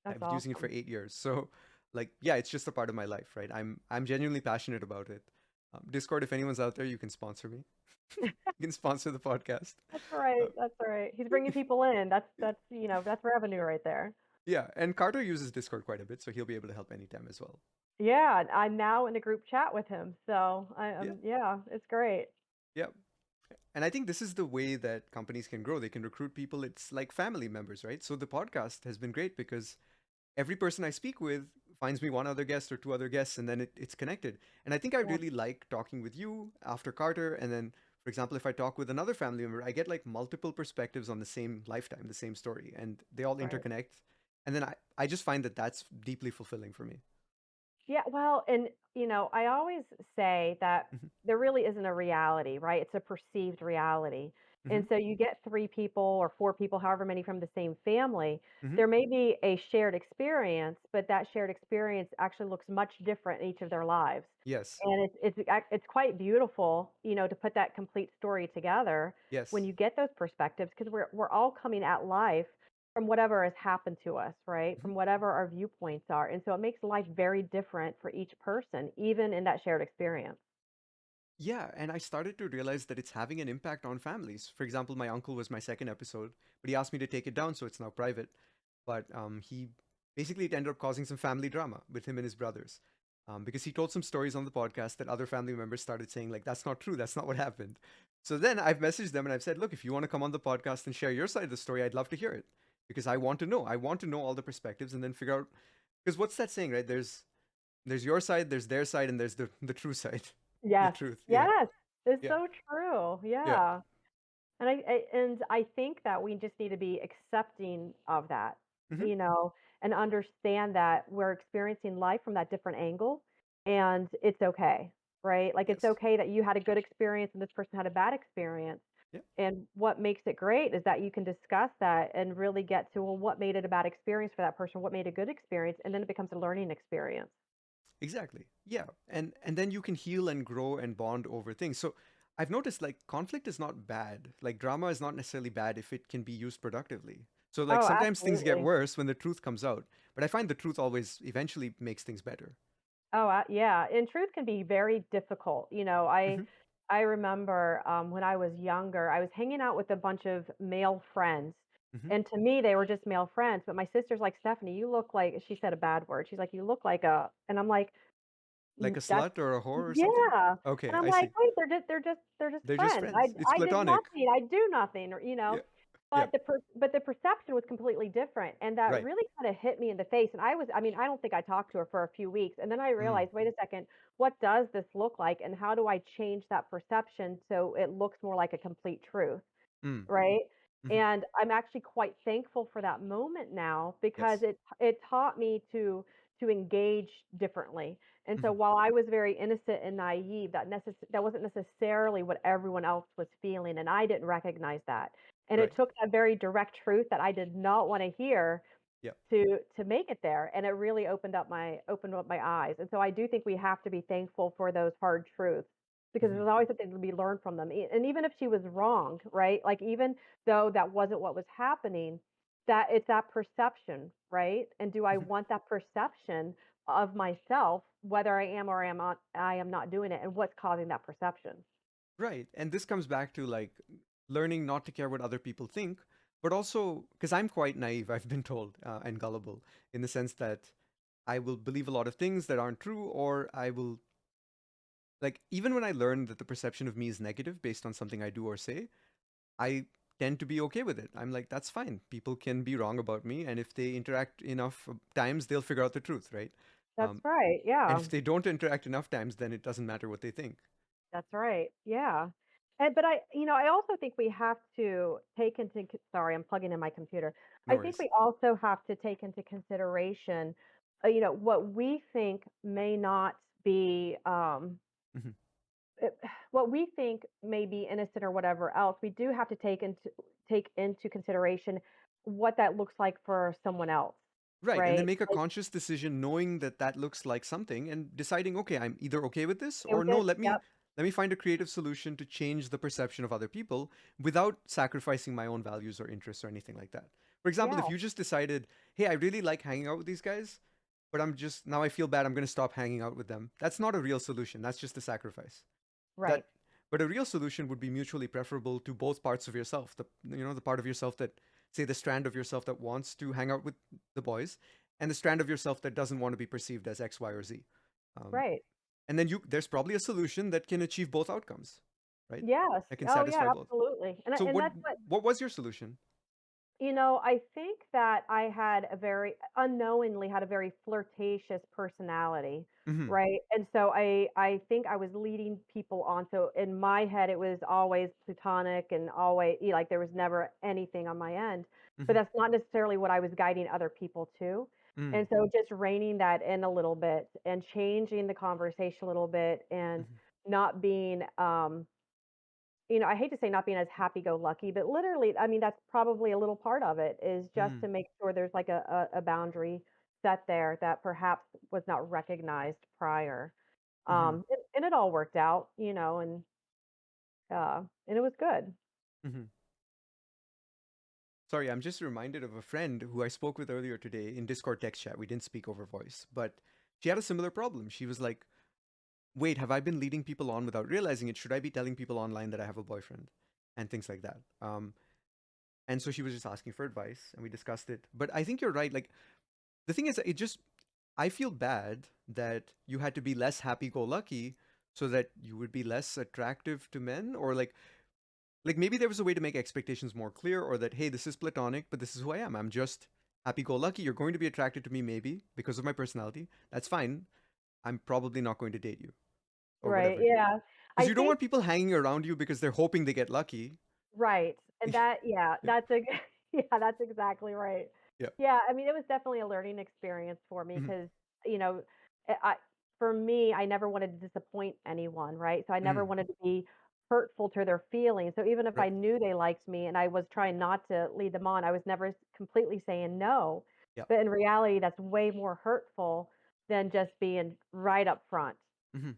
I've That's been using it for awesome. 8 years. So, like, yeah, it's just a part of my life, right? I'm genuinely passionate about it. Discord, if anyone's out there, you can sponsor me. You can sponsor the podcast. That's all right. Uh, That's all right. He's bringing people in. That's revenue right there. yeah, and Carter uses Discord quite a bit, so he'll be able to help anytime as well. Yeah, I'm now in a group chat with him, so Yeah, yeah, it's great. yeah. And I think this is the way that companies can grow. They can recruit people. It's like family members, right? So the podcast has been great because every person I speak with finds me one other guest or two other guests, and then it's connected. And I think I Yeah, really like talking with you after Carter. And then, for example, if I talk with another family member, I get like multiple perspectives on the same lifetime, the same story, and they all right. interconnect. And then I just find that that's deeply fulfilling for me. Yeah, well, and I always say that Hmm. there really isn't a reality, right? It's a perceived reality. Hmm. And so you get three people or four people, however many from the same family, Hmm. there may be a shared experience, but that shared experience actually looks much different in each of their lives. Yes. And it's quite beautiful, to put that complete story together when Yes. you get those perspectives because we're all coming at life from whatever has happened to us, right? Hmm. From whatever our viewpoints are. And so it makes life very different for each person, even in that shared experience. Yeah, and I started to realize that it's having an impact on families. For example, my uncle was my second episode, but he asked me to take it down, so it's now private. But he basically it ended up causing some family drama with him and his brothers, because he told some stories on the podcast that other family members started saying like, "That's not true. That's not what happened." So then I've messaged them and I've said, "Look, if you want to come on the podcast and share your side of the story, I'd love to hear it because I want to know. I want to know all the perspectives and then figure out because what's that saying, right? There's your side, there's their side, and there's the true side, the Yes. truth. Yeah, Yes. It's yeah, so true. yeah. Yeah. And I think that we just need to be accepting of that, Hmm. you know, and understand that we're experiencing life from that different angle and it's okay, right? Like it's Yes. okay that you had a good experience and this person had a bad experience. Yeah. And what makes it great is that you can discuss that and really get to, well, what made it a bad experience for that person? What made a good experience? And then it becomes a learning experience. Exactly. Yeah. And then you can heal and grow and bond over things. So I've noticed like conflict is not bad. Like drama is not necessarily bad if it can be used productively. So like Oh, sometimes things get absolutely. worse when the truth comes out, but I find the truth always eventually makes things better. Oh, yeah, and truth can be very difficult. Hmm. I remember when I was younger, I was hanging out with a bunch of male friends, Hmm. and to me, they were just male friends. But my sister's like, Stephanie, you look like she said a bad word. She's like, you look like a, and I'm like, Like a That's slut or a whore or something? yeah." And Okay, I'm I like, see. "Wait, they're just They're just friends. friends. It's I did platonic. nothing. I do nothing," Yeah. Yeah. but the perception was completely different, and that Right. really kinda hit me in the face, and I mean, I don't think I talked to her for a few weeks, and then I Mm. realized, "Wait a second, what does this look like, and how do I change that perception so it looks more like a complete truth?" Mm. Right? Hmm. And I'm actually quite thankful for that moment now because Yes. it taught me to engage differently. And so Hmm. while I was very innocent and naive, that wasn't necessarily what everyone else was feeling, and I didn't recognize that. And it Right. took that very direct truth that I did not want to hear Yeah. to make it there, and it really opened up my eyes. And so I do think we have to be thankful for those hard truths. because Hmm. there's always something to be learned from them. And even if she was wrong, right? Like even though that wasn't what was happening, that it's that perception, right? And do I Hmm. want that perception of myself, whether I am not doing it, and what's causing that perception? Right. And this comes back to like learning not to care what other people think, but also because I'm quite naive, I've been told, and gullible in the sense that I will believe a lot of things that aren't true, or I will, like, even when I learn that the perception of me is negative based on something I do or say, I tend to be okay with it. I'm like, that's fine. People can be wrong about me. And if they interact enough times, they'll figure out the truth, right? That's Um, right. and Yeah. if they don't interact enough times, then it doesn't matter what they think. That's right. Yeah. And but I also think we have to take into sorry, I'm plugging in my computer. No I think worries. we also have to take into consideration, what we think may not be Hmm. it, what we think may be innocent or whatever else. We do have to take into consideration what that looks like for someone else, Right. And then right? make a Like, conscious decision knowing that that looks like something and deciding, okay, I'm either okay with this okay or with no, it? Yep. let me find a creative solution to change the perception of other people without sacrificing my own values or interests or anything like that. For example, Yeah. if you just decided, hey, I really like hanging out with these guys, but I'm just now I feel bad, I'm going to stop hanging out with them. That's not a real solution. That's just a sacrifice. Right. That but a real solution would be mutually preferable to both parts of yourself. The part of yourself that, say, the strand of yourself that wants to hang out with the boys, and the strand of yourself that doesn't want to be perceived as X, Y, or Z. Um, Right. and then there's probably a solution that can achieve both outcomes, right? Yes. That can Oh yeah, satisfy both. absolutely. So And that's what what was your solution? I think that I had a very unknowingly had a very flirtatious personality, Mm-hmm. right? And so I think I was leading people on. So in my head, it was always platonic and always like there was never anything on my end. But Mm-hmm. that's not necessarily what I was guiding other people to. Mm-hmm. And so just reining that in a little bit and changing the conversation a little bit and not being I hate to say not being as happy-go-lucky, but literally, I mean, that's probably a little part of it is just Mm-hmm. to make sure there's like a boundary set there that perhaps was not recognized prior. Mm-hmm. And it all worked out, and it was good. Mm-hmm. Sorry, I'm just reminded of a friend who I spoke with earlier today in Discord text chat. We didn't speak over voice, but she had a similar problem. She was like, wait, have I been leading people on without realizing it? Should I be telling people online that I have a boyfriend? And things like that. And so she was just asking for advice, and we discussed it. But I think you're right. Like, the thing is, I feel bad that you had to be less happy go lucky so that you would be less attractive to men, or like maybe there was a way to make expectations more clear, or that, hey, this is platonic, but this is who I am. I'm just happy go lucky. You're going to be attracted to me maybe because of my personality. That's fine. I'm probably not going to date you or Right. whatever. Yeah. Because I you don't think want people hanging around you because they're hoping they get lucky. right, and yeah, Yeah. that's a yeah, that's exactly right. Yeah. Yeah, I mean, it was definitely a learning experience for me Mhm. because, you know, for me, I never wanted to disappoint anyone, right? So I never Mhm. wanted to be hurtful to their feelings. So even if I Right. knew they liked me and I was trying not to lead them on, I was never completely saying no. Yeah. But in reality, that's way more hurtful than just being right up front. Mhm.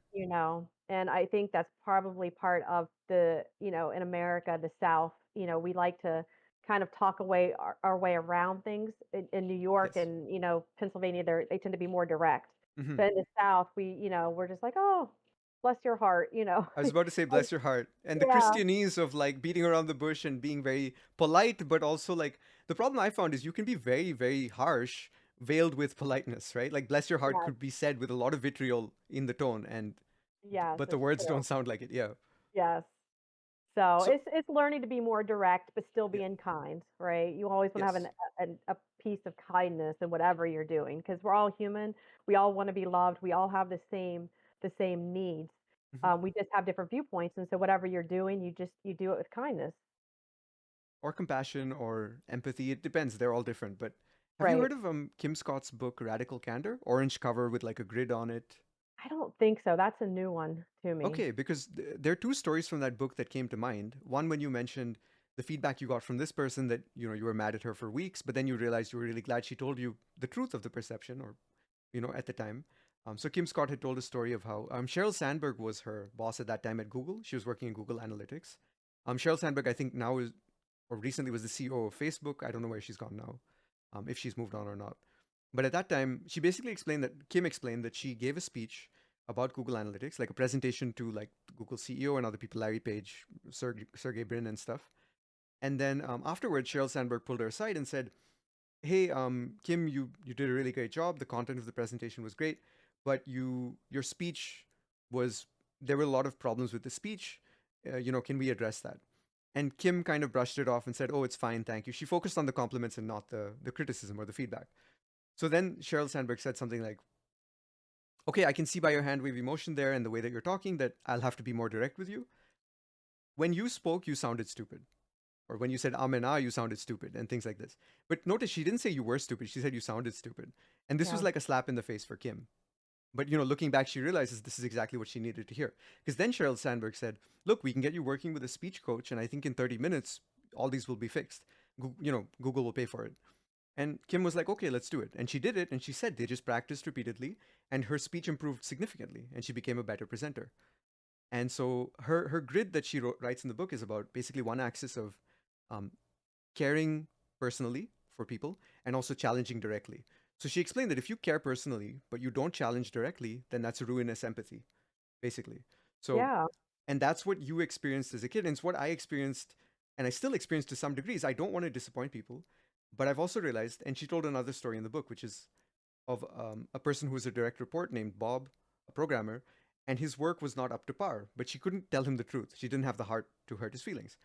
And I think that's probably part of in America, the South, we like to kind of talk our way around things. In New York Yes. and, Pennsylvania, they tend to be more direct. Mhm. But in the South, we're just like, oh, bless your heart. I was about to say, And bless your heart. And the yeah, Christianese of like beating around the bush and being very polite, but also like the problem I found is you can be very, very harsh, veiled with politeness, right? Like bless your heart yes, could be said with a lot of vitriol in the tone, yes, but the it's words don't true. sound like it. Yeah. Yes. So So it's learning to be more direct, but still yeah. being kind, right? You always want to have Yes. a piece of kindness in whatever you're doing because we're all human. We all want to be loved. We all have the same needs. Mhm. We just have different viewpoints, and so whatever you're doing, you do it with kindness. Or compassion or empathy. It depends. They're all different. But have you Right. heard of Kim Scott's book Radical Candor? Orange cover with like a grid on it. I don't think so. That's a new one to me. Okay, because there are two stories from that book that came to mind. One, when you mentioned the feedback you got from this person that you were mad at her for weeks, but then you realized you were really glad she told you the truth of the perception, or at the time. So Kim Scott had told a story of how Sheryl Sandberg was her boss at that time at Google. She was working in Google Analytics. Sheryl Sandberg, I think now is or recently was the CEO of Facebook. I don't know where she's gone now, if she's moved on or not. But at that time, she basically explained that Kim explained that she gave a speech about Google Analytics, like a presentation to like Google CEO and other people, Larry Page, Sergey Brin, and stuff. And then afterwards, Sheryl Sandberg pulled her aside and said, "Hey, Kim, you did a really great job. The content of the presentation was great, but your speech was there were a lot of problems with the speech. Can we address that?" And Kim kind of brushed it off and said, "Oh, it's fine, thank you." She focused on the compliments and not the criticism or the feedback. So then Sheryl Sandberg said something like, "Okay, I can see by your hand wave emotion there and the way that you're talking that I'll have to be more direct with you. When you spoke, you sounded stupid." Or when you said and ah, you sounded stupid, and things like this. But notice she didn't say you were stupid. She said you sounded stupid. And this was Yeah. like a slap in the face for Kim. But looking back, she realizes this is exactly what she needed to hear. Because then Sheryl Sandberg said, "Look, we can get you working with a speech coach, and I think in 30 minutes, all these will be fixed. Google will pay for it." And Kim was like, "Okay, let's do it." And she did it, and she said they just practiced repeatedly, and her speech improved significantly, and she became a better presenter. And so her grid that she writes in the book is about basically one axis of um, caring personally for people and also challenging directly. So she explained that if you care personally but you don't challenge directly, then that's a ruinous empathy, basically. So, Yeah. and that's what you experienced as a kid, and it's what I experienced, and I still experience to some degrees. I don't want to disappoint people, but I've also realized, and she told another story in the book, which is of a person who was a direct report named Bob, a programmer, and his work was not up to par, but she couldn't tell him the truth. She didn't have the heart to hurt his feelings.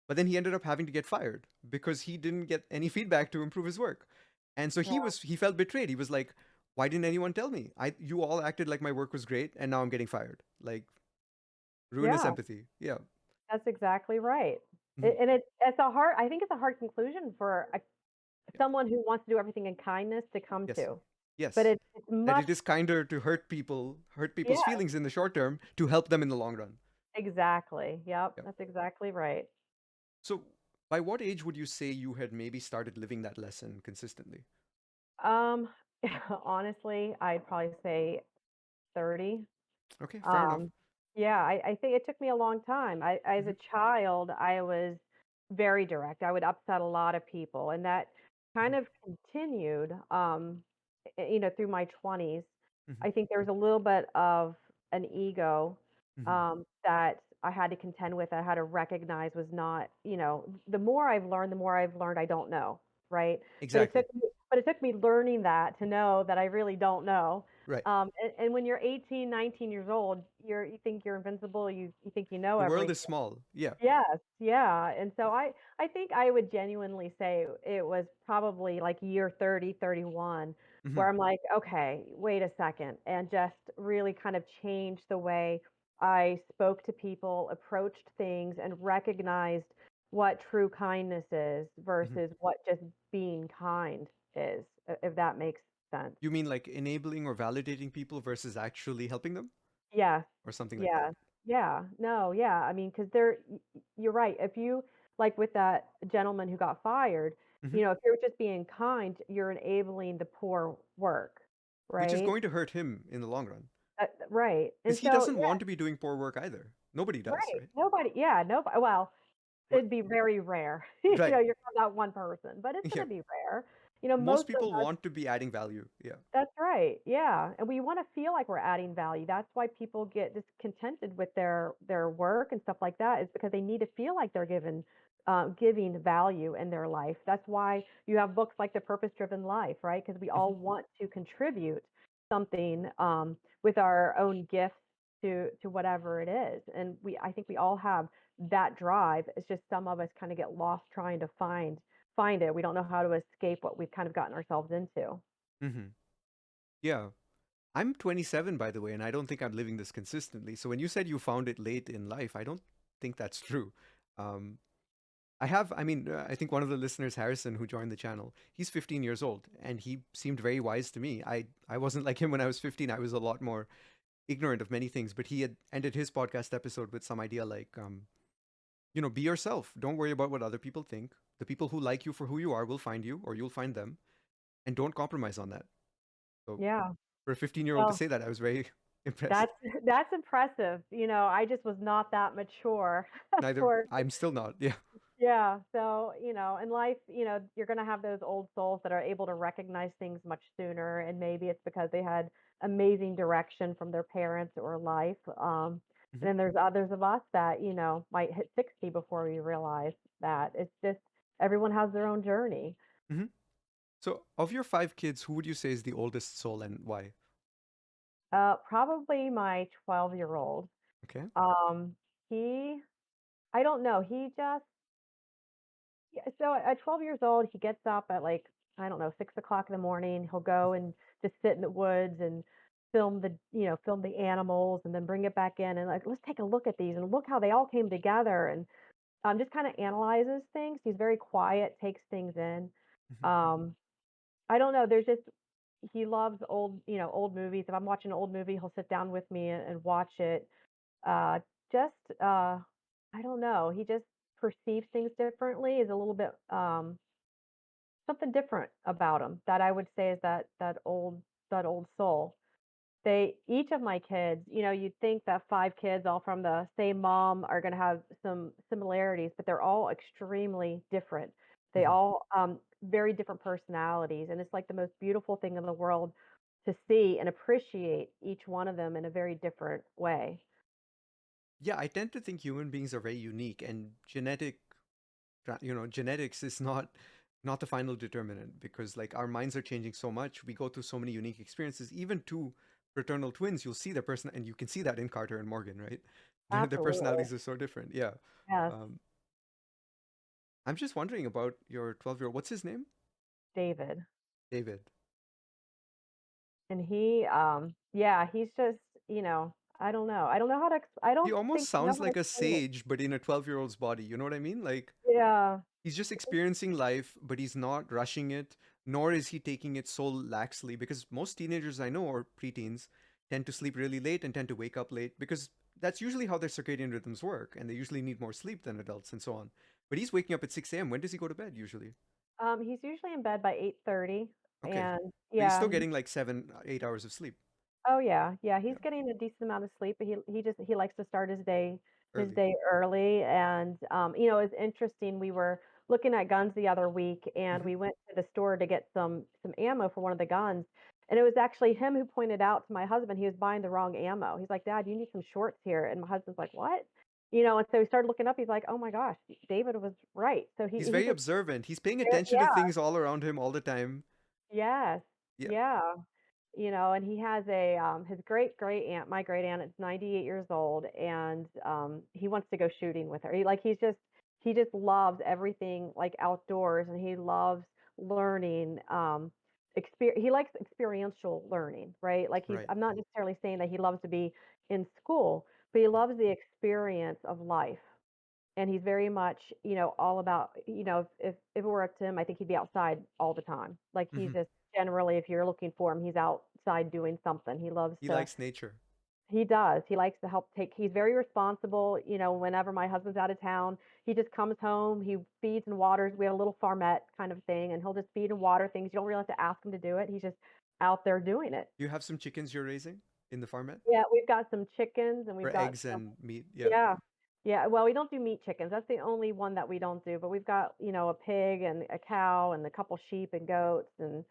But then he ended up having to get fired because he didn't get any feedback to improve his work. And so Yeah. he felt betrayed. He was like, "Why didn't anyone tell me? You all acted like my work was great, and now I'm getting fired." Like ruinous Yeah. empathy. Yeah. That's exactly right. Mhm. And it's a hard, I think it's a hard conclusion for Yeah. someone who wants to do everything in kindness to come Yes. to. But Yes. it's That much, it is kinder to hurt people's yeah, feelings in the short term to help them in the long run. exactly. Yep, Yeah. that's exactly right. So, by what age would you say you had maybe started living that lesson consistently? Um, honestly, I'd probably say 30. Okay, fair enough. Um, yeah, I think it took me a long time. As Hmm. a child, I was very direct. I would upset a lot of people, and that Hmm. kind of continued, through my 20s. Hmm. I think there was a little bit of an ego Hmm. that I had to contend with. I had to recognize was not, the more I've learned I don't know, right? But Exactly. it took me learning that to know that I really don't know. Right. And when you're 18, 19 years old, you think you're invincible, you think you know The world everything. is small. Yeah. Yes, yeah, and so I think I would genuinely say it was probably like year 30, 31, Hmm. where I'm like, "Okay, wait a second," and just really kind of changed the way I spoke to people, approached things, and recognized what true kindness is Hmm. versus what just being kind is, if that makes sense. You mean like enabling or validating people versus actually helping them Yes. or something like that? Yeah. Yeah. No, yeah. I mean, 'cause you're right. If you like with that gentleman who got fired, Hmm. if you're just being kind, you're enabling the poor work, Which is right? going to hurt him in the long run. Right. And Because he so, doesn't yeah, want to be doing poor work either. Nobody does, right. right? Nobody, yeah, nobody. Well, What? it'd be very rare. Right. You're not one person, but it's Yeah. gonna be rare. Most Most of people us. want to be adding value. Yeah. That's right. Yeah. And we want to feel like we're adding value. That's why people get discontented with their work and stuff like that is because they need to feel like they're giving value in their life. That's why you have books like The Purpose Driven Life, right? Because we Hmm. all want to contribute something with our own gifts to whatever it is. And I think we all have that drive. It's just some of us kind of get lost trying to find it. We don't know how to escape what we've kind of gotten ourselves into. Hmm. Yeah. I'm 27, by the way, and I don't think I'm living this consistently. So when you said you found it late in life, I don't think that's true. Um, I think one of the listeners, Harrison, who joined the channel, he's 15 years old, and he seemed very wise to me. I wasn't like him when I was 15. I was a lot more ignorant of many things, but he had ended his podcast episode with some idea like, be yourself. Don't worry about what other people think. The people who like you for who you are will find you, or you'll find them, and don't compromise on that. So Yeah. For a 15-year-old to Well, say that, I was very impressed. that's that's impressive. I just was not that mature Neither, for I'm still not. Yeah. yeah. So, in life, you're going to have those old souls that are able to recognize things much sooner. And maybe it's because they had amazing direction from their parents or life. And Hmm. then there's others of us that, might hit 60 before we realize that. It's just everyone has their own journey. Hmm. So, of your five kids, who would you say is the oldest soul and why? Probably my 12-year-old. Okay. Um, he, I don't know. Yeah, so at 12 years old, he gets up at like, I don't know, 6 o'clock in the morning. He'll go and just sit in the woods and film the animals and then bring it back in and like, let's take a look at these and look how they all came together and just kind of analyzes things. He's very quiet, takes things in. Hmm. Um, I don't know. He loves old movies. If I'm watching an old movie, he'll sit down with me and watch it. Uh, just, I don't know. He just perceives things differently. Is a little bit something different about him that I would say is that old soul. Each of my kids, you'd think that 5 kids all from the same mom are gonna have some similarities, but they're all extremely different. They Hmm. all, very different personalities, and it's like the most beautiful thing in the world to see and appreciate each one of them in a very different way. Yeah, I tend to think human beings are very unique, and genetics is not the final determinant because like our minds are changing so much. We go through so many unique experiences. Even two fraternal twins, you'll see their person, and you can see that in Carter and Morgan, right? Their Absolutely. personalities are so different. Yeah. Yes, Um, I'm just wondering about your 12-year-old. What's his name? David. David. And yeah, he's just, I don't know. I He don't almost think I know sounds how to like a explain it. sage, but in a 12-year-old's body. You know what I mean? Like Yeah. he's just experiencing life, but he's not rushing it, nor is he taking it so laxly. Because most teenagers I know, or preteens, tend to sleep really late and tend to wake up late because that's usually how their circadian rhythms work, and they usually need more sleep than adults and so on. But he's waking up at 6 a.m. When does he go to bed usually? He's usually in bed by 8:30 Okay. and So he's yeah, still getting like 7, 8 hours of sleep. oh yeah, he's Yeah. getting a decent amount of sleep, but he likes to start his Early. day early. And it's interesting. We were looking at guns the other week, and Hmm. we went to the store to get some ammo for one of the guns. And it was actually him who pointed out to my husband he was buying the wrong ammo. He's like, "Dad, you need some shorts here." And my husband's like, "What?" And so he started looking up. He's like, "Oh my gosh, David was right." So He's he very just observant. He's paying very, attention to yeah, things all around him all the time. yes, Yeah. yeah. And he has his great aunt, my great aunt is 98 years old, and he wants to go shooting with her. He just loves everything like outdoors, and he loves learning. He likes experiential learning, right? Like Right. I'm not necessarily saying that he loves to be in school, but he loves the experience of life. And he's very much, all about, if it were up to him, I think he'd be outside all the time. Like he's Hmm. just generally, if you're looking for him, he's outside doing something. He likes nature. He does. He likes to help he's very responsible. Whenever my husband's out of town, he just comes home, he feeds and waters. We have a little farmette kind of thing, and he'll just feed and water things. You don't really have to ask him to do it. He's just out there doing it. You have some chickens you're raising in the farmette? Yeah, we've got some chickens and we've Or got eggs some. and meat? Yeah. Yeah. Yeah, well, we don't do meat chickens. That's the only one that we don't do, but we've got, a pig and a cow and a couple sheep and goats and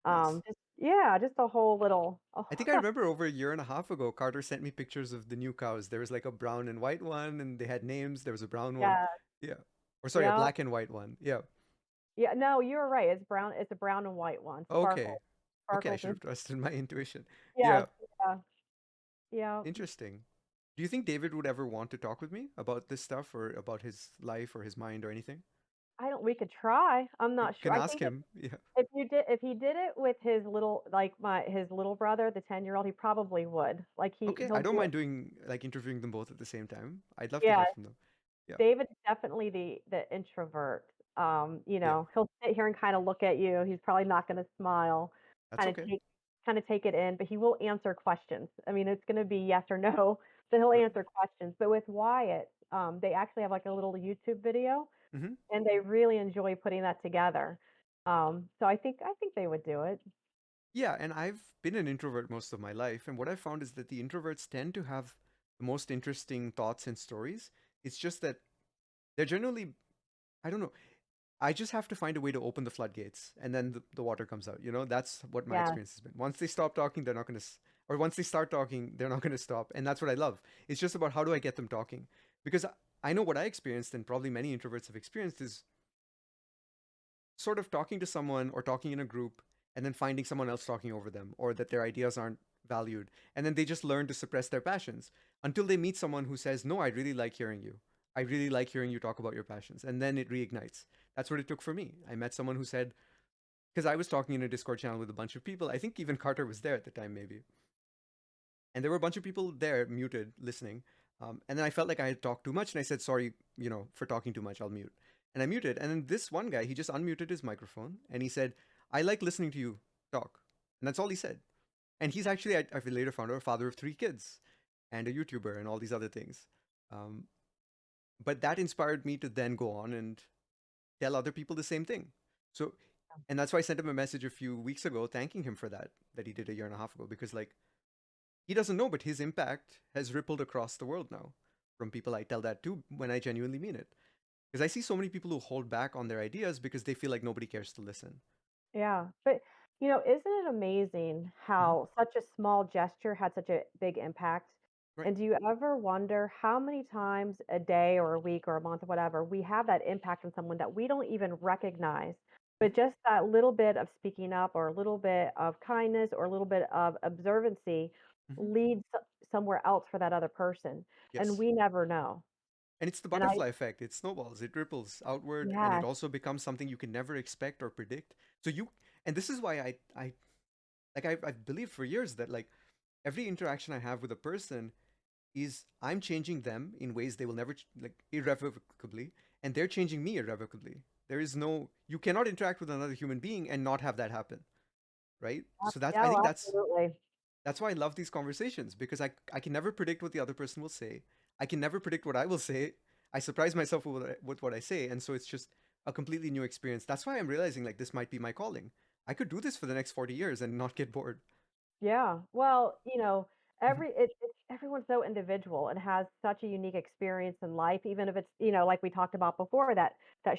Nice. just yeah, just a whole little I think I remember over a year and a half ago, Carter sent me pictures of the new cows. There was like a brown and white one, and they had names. There was a brown one. yeah, Yeah. Or sorry, a yeah. black and white one. Yeah. Yeah, no, you're right. It's a brown and white one. Okay. Okay, I Sparkles should and have trusted my intuition. yes, Yeah. yeah. Yeah. Interesting. Do you think David would ever want to talk with me about this stuff or about his life or his mind or anything? I don't We could try. I'm You not sure. can I ask think him. Yeah. if he did it with his little brother, the 10-year-old, he probably would. Like Okay, I he'll don't do it. mind doing like interviewing them both at the same time. I'd love to Yeah, hear from them. Yeah. David's definitely the introvert. Yeah. He'll sit here and kinda look at you. He's probably not gonna smile, That's kinda okay. take kinda take it in, but he will answer questions. I mean, it's gonna be yes or no, but he'll Right. answer questions. But with Wyatt, they actually have, like, a little YouTube video, Mm-hmm. and they really enjoy putting that together. So I think they would do it. Yeah, and I've been an introvert most of my life, and what I found is that the introverts tend to have the most interesting thoughts and stories. It's just that they're generally, I don't know, I just have to find a way to open the floodgates, and then the water comes out. That's what my Yes. experience has been. Once they stop talking, they're not going to, or once they start talking, they're not going to stop. And that's what I love. It's just about how do I get them talking? Because I know what I experienced, and probably many introverts have experienced, is sort of talking to someone or talking in a group and then finding someone else talking over them or that their ideas aren't valued. And then they just learn to suppress their passions until they meet someone who says, no, I really like hearing you. I really like hearing you talk about your passions. And then it reignites. That's what it took for me. I met someone who said, because I was talking in a Discord channel with a bunch of people. I think even Carter was there at the time, maybe. And there were a bunch of people there muted listening. And then I felt like I had talked too much, and I said, sorry, for talking too much, I'll mute. And I muted. And then this one guy, he just unmuted his microphone and he said, I like listening to you talk. And that's all he said. And he's actually, I later found out, a father of 3 kids and a YouTuber and all these other things. Um, but that inspired me to then go on and tell other people the same thing. So, and that's why I sent him a message a few weeks ago thanking him for that he did a year and a half ago, because like he doesn't know, but his impact has rippled across the world now from people I tell that to when I genuinely mean it. Because I see so many people who hold back on their ideas because they feel like nobody cares to listen. Yeah, but isn't it amazing Hmm. how such a small gesture had such a big impact? Right. And do you ever wonder how many times a day or a week or a month or whatever we have that impact on someone that we don't even recognize? But Hmm. just that little bit of speaking up or a little bit of kindness or a little bit of observancy Hmm. leads somewhere else for that other person. And Yes. we never know. And it's the And I, butterfly effect. It snowballs, it ripples outward, and it yes, also becomes something you can never expect or predict. So and this is why I've believed for years that like every interaction I have with a person is I'm changing them in ways they will never like irrevocably, and they're changing me irrevocably. There is no You cannot interact with another human being and not have that happen, right? So that's I no, think absolutely. that's why I love these conversations, because I can never predict what the other person will say. I can never predict what I will say. I surprise myself with what I say, and so it's just a completely new experience. That's why I'm realizing like this might be my calling. I could do this for the next 40 years and not get bored. Yeah. Well, Hmm. it's everyone's so individual and has such a unique experience in life, even if it's, like we talked about before, that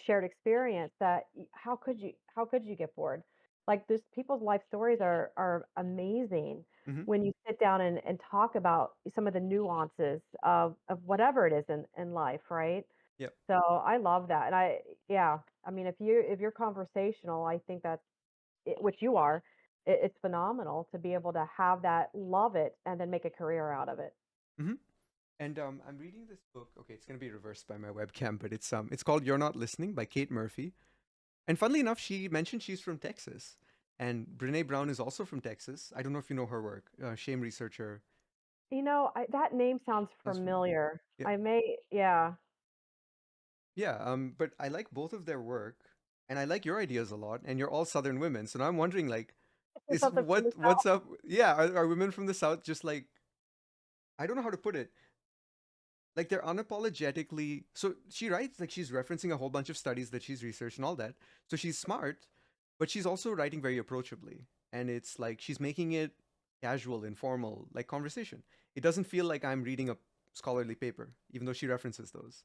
shared experience that how could you get bored? Like this people's life stories are amazing Hmm. when you sit down and talk about some of the nuances of whatever it is in life, right? Yep. So I love that. And yeah, I mean, if you're conversational, I think that's which you are, it's phenomenal to be able to have that, love it, and then make a career out of it. Hmm. And I'm reading this book. Okay, it's gonna be reversed by my webcam, but it's called "You're Not Listening" by Kate Murphy. And funnily enough, she mentioned she's from Texas, and Brene Brown is also from Texas. I don't know if you know her work. Shame researcher. That name sounds Sounds familiar. familiar. Yeah, I may, yeah. yeah. But I like both of their work, and I like your ideas a lot. And you're all Southern women, so now I'm wondering, like, There's is something from the what's South. up? Yeah, are women from the South just like, I don't know how to put it. Like they're unapologetically, so she writes like she's referencing a whole bunch of studies that she's researched and all that, so she's smart, but she's also writing very approachably, and it's like she's making it casual, informal, like conversation. It doesn't feel like I'm reading a scholarly paper, even though she references those.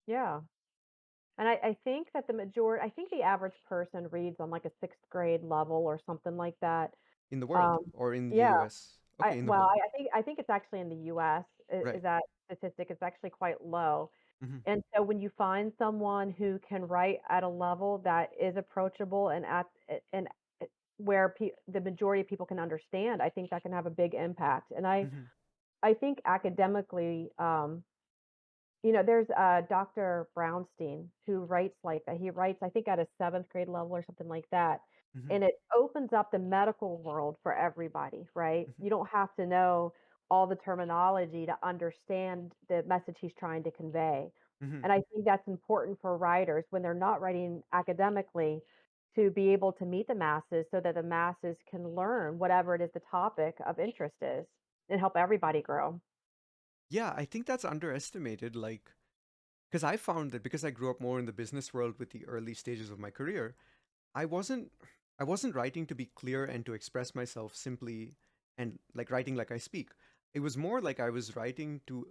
Yeah. And I think that I think the average person reads on like a sixth grade level or something like that. In the world Um, or in the yeah. US? Okay, in the Well, world. I think it's actually in the US Right. is that statistic is actually quite low. Hmm. And so when you find someone who can write at a level that is approachable and where the majority of people can understand, I think that can have a big impact. And I Hmm. I think academically, there's Dr. Brownstein who writes like that. He writes, I think, at a seventh grade level or something like that. Hmm. And it opens up the medical world for everybody, right? Hmm. You don't have to know all the terminology to understand the message he's trying to convey. Hmm. And I think that's important for writers when they're not writing academically to be able to meet the masses so that the masses can learn whatever it is the topic of interest is and help everybody grow. Yeah, I think that's underestimated. Like, because I found that because I grew up more in the business world with the early stages of my career, I wasn't. I wasn't writing to be clear and to express myself simply and like writing like I speak. It was more like I was writing to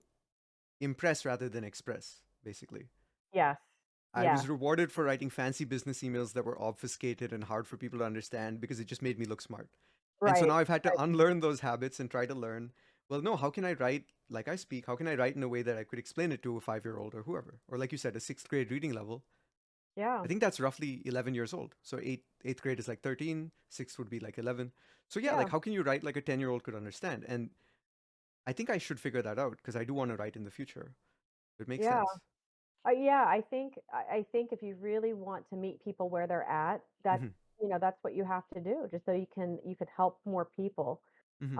impress rather than express, basically. Yes. I Yes. was rewarded for writing fancy business emails that were obfuscated and hard for people to understand because it just made me look smart. And so now Right. I've had to Right. unlearn those habits and try to learn, well, no, how can I write like I speak? How can I write in a way that I could explain it to a 5-year-old or whoever? Or like you said, a sixth grade reading level. Yeah. I think that's roughly 11 years old. So eighth grade is like 13, sixth would be like 11. So yeah, Yeah. like how can you write like a 10-year-old could understand? And I think I should figure that out because I do want to write in the future. It makes Yeah. sense. Yeah, I think if you really want to meet people where they're at, Hmm. that's what you have to do, just so you could help more people. Hmm.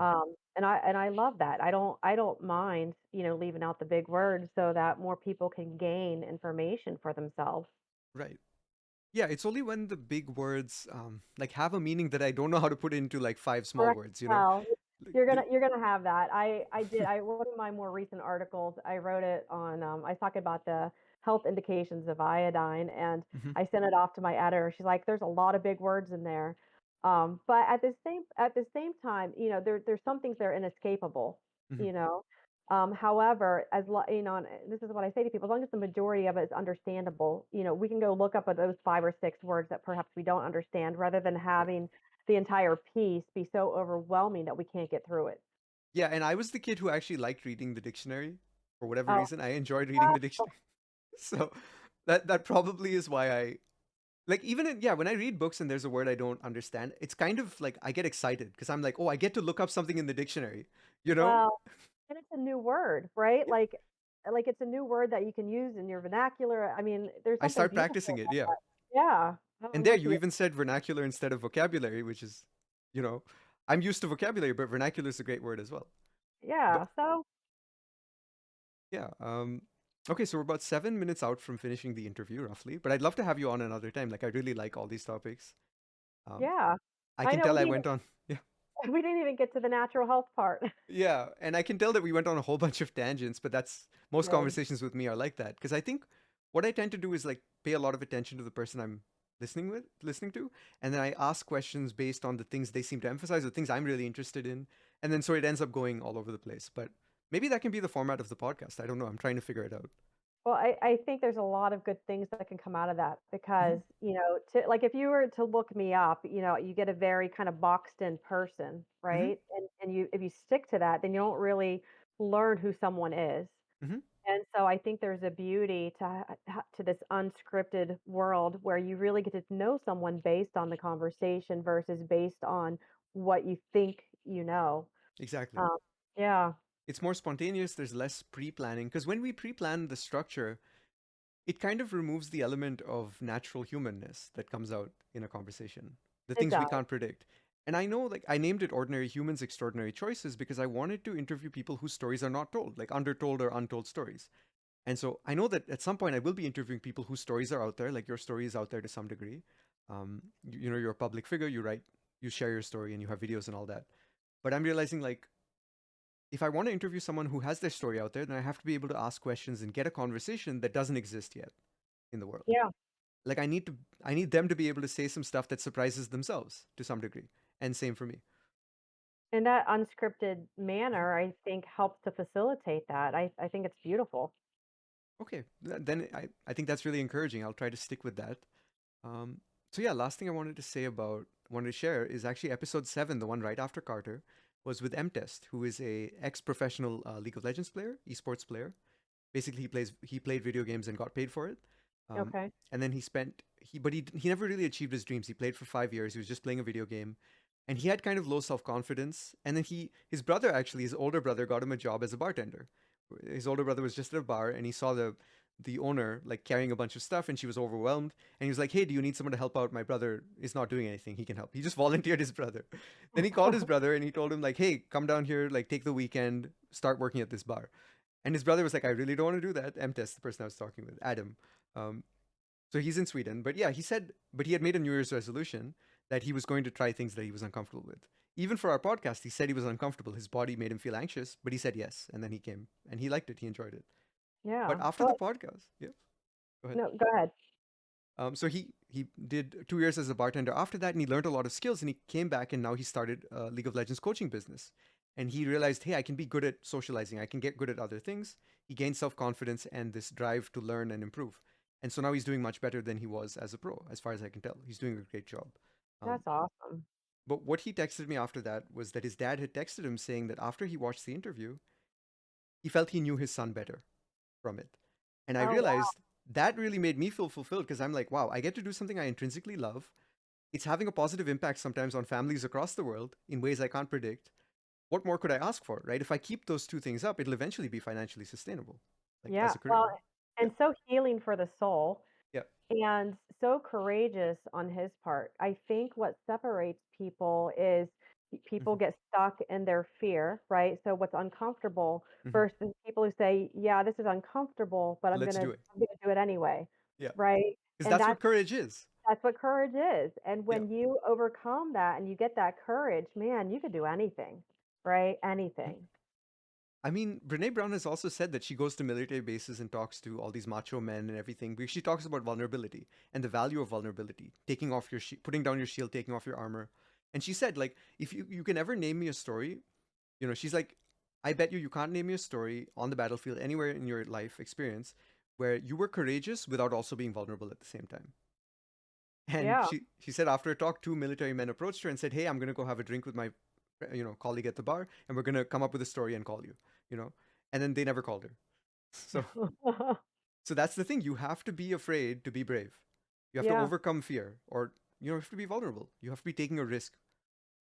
And I love that. I don't mind, leaving out the big words so that more people can gain information for themselves. Right. Yeah, it's only when the big words like have a meaning that I don't know how to put into like five small Correct. words, you know? Well, Like the, you're gonna have that. I did I one of my more recent articles, I wrote it on I was talking about the health indications of iodine, and hmm. I sent it off to my editor. She's like, there's a lot of big words in there. But at the same time, there's some things that are inescapable, Hmm. you know. However, and this is what I say to people, as long as the majority of it is understandable, we can go look up at those 5 or 6 words that perhaps we don't understand rather than Yeah. having the entire piece be so overwhelming that we can't get through it. Yeah, and I was the kid who actually liked reading the dictionary for whatever Oh, reason. I enjoyed reading the uh, dictionary. So that probably is why I like even in, yeah, when I read books and there's a word I don't understand, it's kind of like I get excited because I'm like, oh, I get to look up something in the dictionary, you know? well, and it's a new word, right? Yeah. Like it's a new word that you can use in your vernacular. I mean, there's I something start beautiful practicing it, about yeah. that. Yeah. And I'm there with you you. even said vernacular instead of vocabulary, which is, you know, I'm used to vocabulary, but vernacular is a great word as well. But Yeah. So, yeah, okay, so we're about 7 minutes out from finishing the interview, roughly. But I'd love to have you on another time. Like, I really like all these topics. Um, yeah. I I can know tell I went on, yeah, we didn't even get to the natural health part. yeah, and I can tell that we went on a whole bunch of tangents. But that's most Good. conversations with me are like that because I think what I tend to do is like pay a lot of attention to the person I'm listening to, and then I ask questions based on the things they seem to emphasize, the things I'm really interested in, and then so it ends up going all over the place. But maybe that can be the format of the podcast. I don't know. I'm trying to figure it out. Well, I think there's a lot of good things that can come out of that Hmm. because, like if you were to look me up, you get a very kind of boxed in person, Hmm. right? And if you stick to that, then you don't really learn who someone is. Hmm. And so I think there's a beauty to this unscripted world where you really get to know someone based on the conversation versus based on what you think you know. Exactly. Um, yeah, It's more spontaneous. There's less pre-planning because when we pre-plan the structure, it kind of removes the element of natural humanness that comes out in a conversation, the it things we does. can't predict. And I know, like, I named it Ordinary Humans, Extraordinary Choices because I wanted to interview people whose stories are not told, like undertold or untold stories. And so I know that at some point I will be interviewing people whose stories are out there, like your story is out there to some degree. You know, you're a public figure, you write, you share your story, and you have videos and all that. But I'm realizing, like, if I want to interview someone who has their story out there, then I have to be able to ask questions and get a conversation that doesn't exist yet in the world. Yeah. Like I need them to be able to say some stuff that surprises themselves to some degree. And same for me. In that unscripted manner, I think helps to facilitate that. I think it's beautiful. Okay, then I think that's really encouraging. I'll try to stick with that. Um, so yeah, last thing I wanted to share is actually episode 7, the one right after Carter, was with M Test, who is a ex-professional League of Legends player, esports player. Basically, he played video games and got paid for it. Um, Okay. and then he never really achieved his dreams. He played for 5 years. He was just playing a video game, and he had kind of low self confidence. And then his brother actually, his older brother, got him a job as a bartender. His older brother was just at a bar, and he saw the owner like carrying a bunch of stuff, and she was overwhelmed. And he was like, "Hey, do you need someone to help out? My brother is not doing anything. He can help." He just volunteered his brother. Then he called his brother and he told him like, "Hey, come down here. Like, take the weekend, start working at this bar." And his brother was like, I really don't want to do that. M-Test, the person I was talking with, Adam. Um, so he's in Sweden. But yeah, he said, but he had made a New Year's resolution that he was going to try things that he was uncomfortable with. Even for our podcast, he said he was uncomfortable. His body made him feel anxious, but he said yes. And then he came and he liked it. He enjoyed it. But Yeah. after the Well, podcast, yeah, go ahead. no, go ahead. So he did 2 years as a bartender after that, and he learned a lot of skills. And he came back, and now he started a League of Legends coaching business. And he realized, hey, I can be good at socializing. I can get good at other things. He gained self confidence and this drive to learn and improve. And so now he's doing much better than he was as a pro, as far as I can tell. He's doing a great job. Um, That's awesome. but what he texted me after that was that his dad had texted him saying that after he watched the interview, he felt he knew his son better from it. And I Oh, wow. realized that really made me feel fulfilled because I'm like, wow, I get to do something I intrinsically love. It's having a positive impact sometimes on families across the world in ways I can't predict. What more could I ask for, right? If I keep those two things up, it'll eventually be financially sustainable, like Yeah. as a Well, career. Yeah, and so healing for the soul yeah, and so courageous on his part. I think what separates people is people hmm get stuck in their fear, right? So what's uncomfortable hmm versus people who say, "Yeah, this is uncomfortable, but but let's do it. I'm gonna do it anyway." Yeah, Right? because And that's what courage is. that's what courage is. And Yeah. when you overcome that and you get that courage, man, you could do anything, right? Anything. I mean, Brene Brown has also said that she goes to military bases and talks to all these macho men and everything because she talks about vulnerability and the value of vulnerability, taking off your putting down your shield, taking off your armor. And she said, like, if you can ever name me a story, she's like, I bet you can't name me a story on the battlefield anywhere in your life experience where you were courageous without also being vulnerable at the same time. And Yeah. she said after a talk, two military men approached her and said, "Hey, I'm gonna go have a drink with my colleague at the bar, and we're gonna come up with a story and call you." You know, and then they never called her. So so that's the thing. You have to be afraid to be brave. You have to Yeah. overcome fear, or you have to be vulnerable. You have to be taking a risk.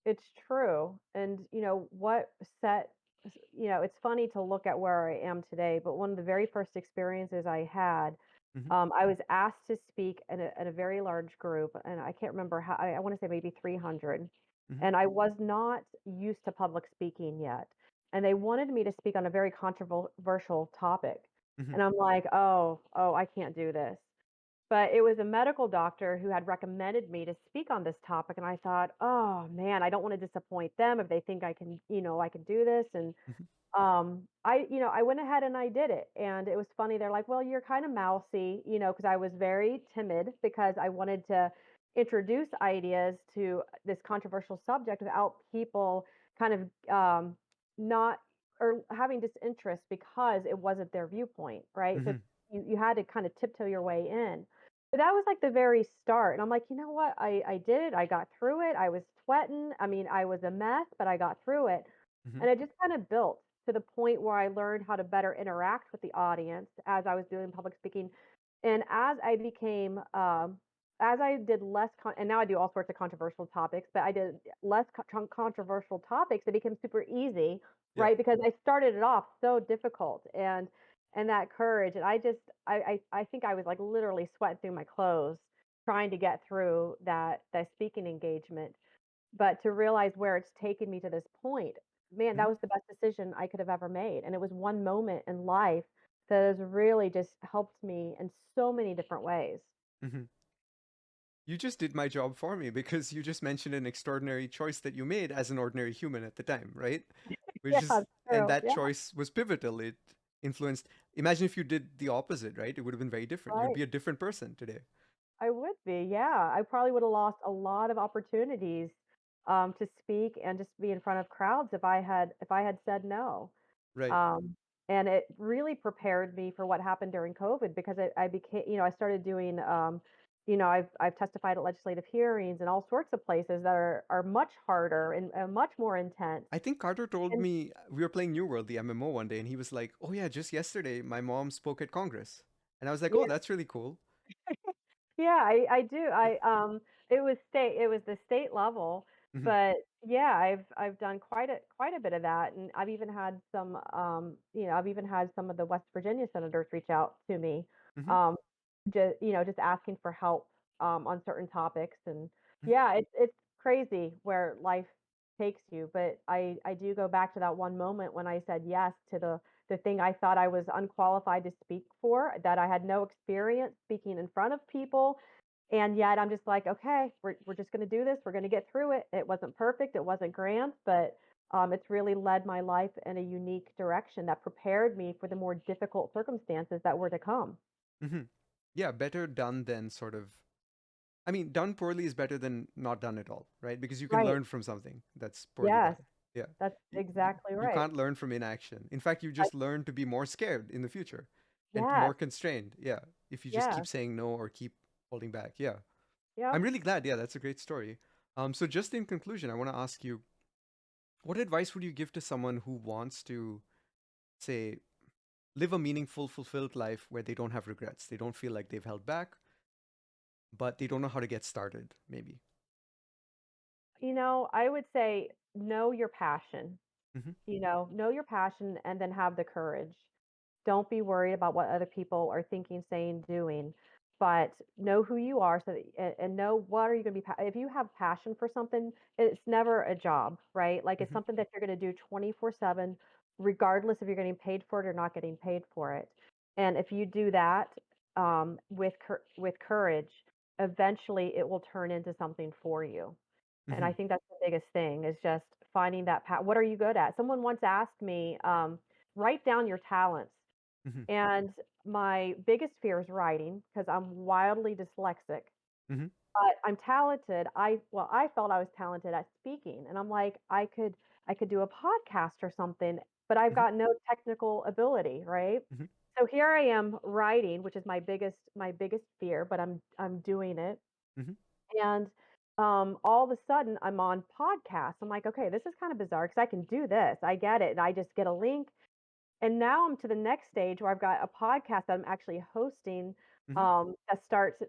It's true. And, what set, it's funny to look at where I am today, but one of the very first experiences I had, Mm-hmm, I was asked to speak in a very large group, and I can't remember how, I want to say maybe 300. mm-hmm, And I was not used to public speaking yet. And they wanted me to speak on a very controversial topic. mm-hmm, And I'm like, oh, I can't do this. But it was a medical doctor who had recommended me to speak on this topic, and I thought, "Oh, man, I don't wanna disappoint them if they think I can do this," and mm-hmm, I went ahead and I did it, and it was funny, they're like, "Well, you're kinda mousy," because I was very timid because I wanted to introduce ideas to this controversial subject without people kind of, not or having disinterest because it wasn't their viewpoint, right? So mm-hmm, you had to kinda tiptoe your way in. But that was, like, the very start, and I'm like, "You know what? I did it, I got through it, I was sweating, I mean, I was a mess, but I got through it." mm-hmm, And it just kinda built to the point where I learned how to better interact with the audience as I was doing public speaking. And as I did less and now I do all sorts of controversial topics, but I did less controversial topics, it became super easy, yeah, right? Because I started it off so difficult and that courage, and I think I was, like, literally sweating through my clothes trying to get through that speaking engagement. But to realize where it's taken me to this point, man, mm-hmm, that was the best decision I could have ever made, and it was one moment in life that has really just helped me in so many different ways. mm-hmm. You just did my job for me because you just mentioned an extraordinary choice that you made as an ordinary human at the time, right? Which Yeah, is, it's and true. that Yeah, choice was pivotal. It influenced. Imagine if you did the opposite, right? It would have been very different. You'd right. be a different person today. I would be, yeah. I probably would have lost a lot of opportunities, to speak and just be in front of crowds if I had said no. Right. Um, and it really prepared me for what happened during COVID because I became, I started doing, I've testified at legislative hearings and all sorts of places that are much harder and much more intense. I think Carter told And me we were playing New World, the MMO, one day, and he was like, "Oh yeah, just yesterday, my mom spoke at Congress," and I was like, "Oh, yeah, that's really cool." yeah, I do. It was the state level, hmm but yeah, I've done quite a bit of that, and I've even had some of the West Virginia senators reach out to me, hmm um, just asking for help on certain topics, and hmm yeah, it's crazy where life takes you, but I do go back to that one moment when I said yes to the thing I thought I was unqualified to speak for, that I had no experience speaking in front of people. And yet I'm just like, okay, we're just going to do this. We're going to get through it. It wasn't perfect. It wasn't grand, but it's really led my life in a unique direction that prepared me for the more difficult circumstances that were to come. hmm Yeah, better done than sort of. I mean, done poorly is better than not done at all, right? Because you can Right. learn from something that's poorly Yes, done. Yeah. that's You, you, exactly you right. can't learn from inaction. In fact, you I, just learn to be more scared in the future and yes, more constrained. Yeah. If you just keep yes, saying no or keep holding back. Yeah. I'm yep. really glad. Yeah, that's a great story. So just in conclusion, I want to ask you, what advice would you give to someone who wants to, say, live a meaningful, fulfilled life where they don't have regrets? They don't feel like they've held back, but they don't know how to get started, maybe. I would say know your passion. Mm-hmm. Know your passion and then have the courage. Don't be worried about what other people are thinking, saying, doing, but know who you are so that, and know what are you going to be. If you have passion for something, it's never a job, right? Like it's Mm-hmm. something that you're going to do 24/7, regardless if you're getting paid for it or not getting paid for it. And if you do that with courage, eventually it will turn into something for you. And Mm-hmm. I think that's the biggest thing is just finding that what are you good at? Someone once asked me, write down your talents. Mm-hmm. And my biggest fear is writing because I'm wildly dyslexic, Mm-hmm. but I'm talented. I felt I was talented at speaking, and I'm like, I could do a podcast or something, but I've Mm-hmm. got no technical ability, right? Mm-hmm. So here I am writing, which is my biggest fear, but I'm doing it. Mm-hmm. And all of a sudden, I'm on podcasts. I'm like, okay, this is kind of bizarre because I can do this. I get it. And I just get a link. And now I'm to the next stage where I've got a podcast that I'm actually hosting Mm-hmm. that starts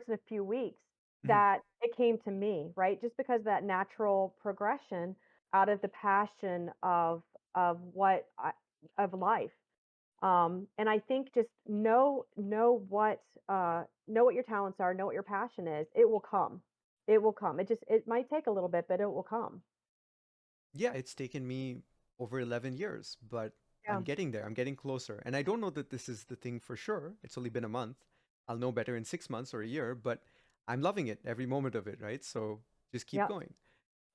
in a few weeks. Mm-hmm. That it came to me, right? Just because of that natural progression out of the passion of what of life. And I think just know what your talents are, know what your passion is. It will come. It will come. It might take a little bit, but it will come. Yeah, it's taken me over 11 years, but Yeah. I'm getting there. I'm getting closer. And I don't know that this is the thing for sure. It's only been a month. I'll know better in 6 months or a year, but I'm loving it, every moment of it, right? So just keep Yeah. going.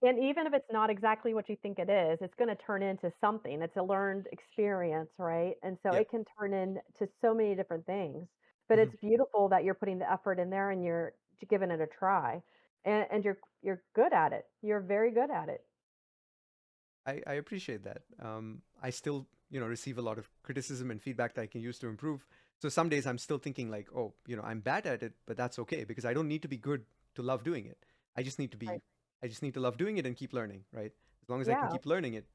And even if it's not exactly what you think it is, it's going to turn into something. It's a learned experience, right? And so Yeah. it can turn into so many different things. But Hmm. it's beautiful that you're putting the effort in there and you're giving it a try. And you're good at it. You're very good at it. I appreciate that. I still, receive a lot of criticism and feedback that I can use to improve. So some days I'm still thinking like, oh, I'm bad at it, but that's okay because I don't need to be good to love doing it. I just need to Right. be, I just need to love doing it and keep learning, right? As long as I can Yeah. keep learning it,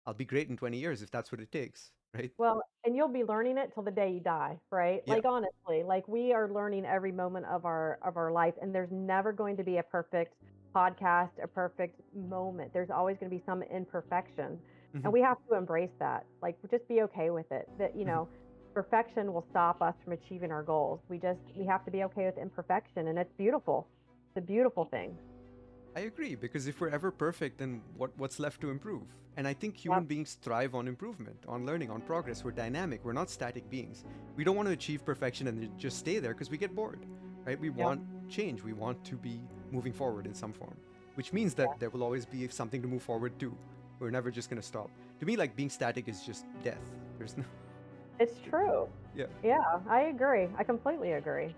I'll be great in 20 years if that's what it takes, right? Well, and you'll be learning it till the day you die, right? Yeah. Like honestly, like we are learning every moment of our life, and there's never going to be a perfect podcast, a perfect moment. There's always going to be some imperfection, Hmm. and we have to embrace that. Like just be okay with it. That Hmm. perfection will stop us from achieving our goals. We have to be okay with imperfection, and it's beautiful. It's a beautiful thing. I agree because if we're ever perfect, then what's left to improve? And I think human Yep. beings thrive on improvement, on learning, on progress. We're dynamic. We're not static beings. We don't want to achieve perfection and then just stay there because we get bored, right? We Yep. want change. We want to be moving forward in some form, which means Yeah. that there will always be something to move forward to. We're never just going to stop. To me, like being static is just death. There's no, It's true. yeah. Yeah, I agree. I completely agree.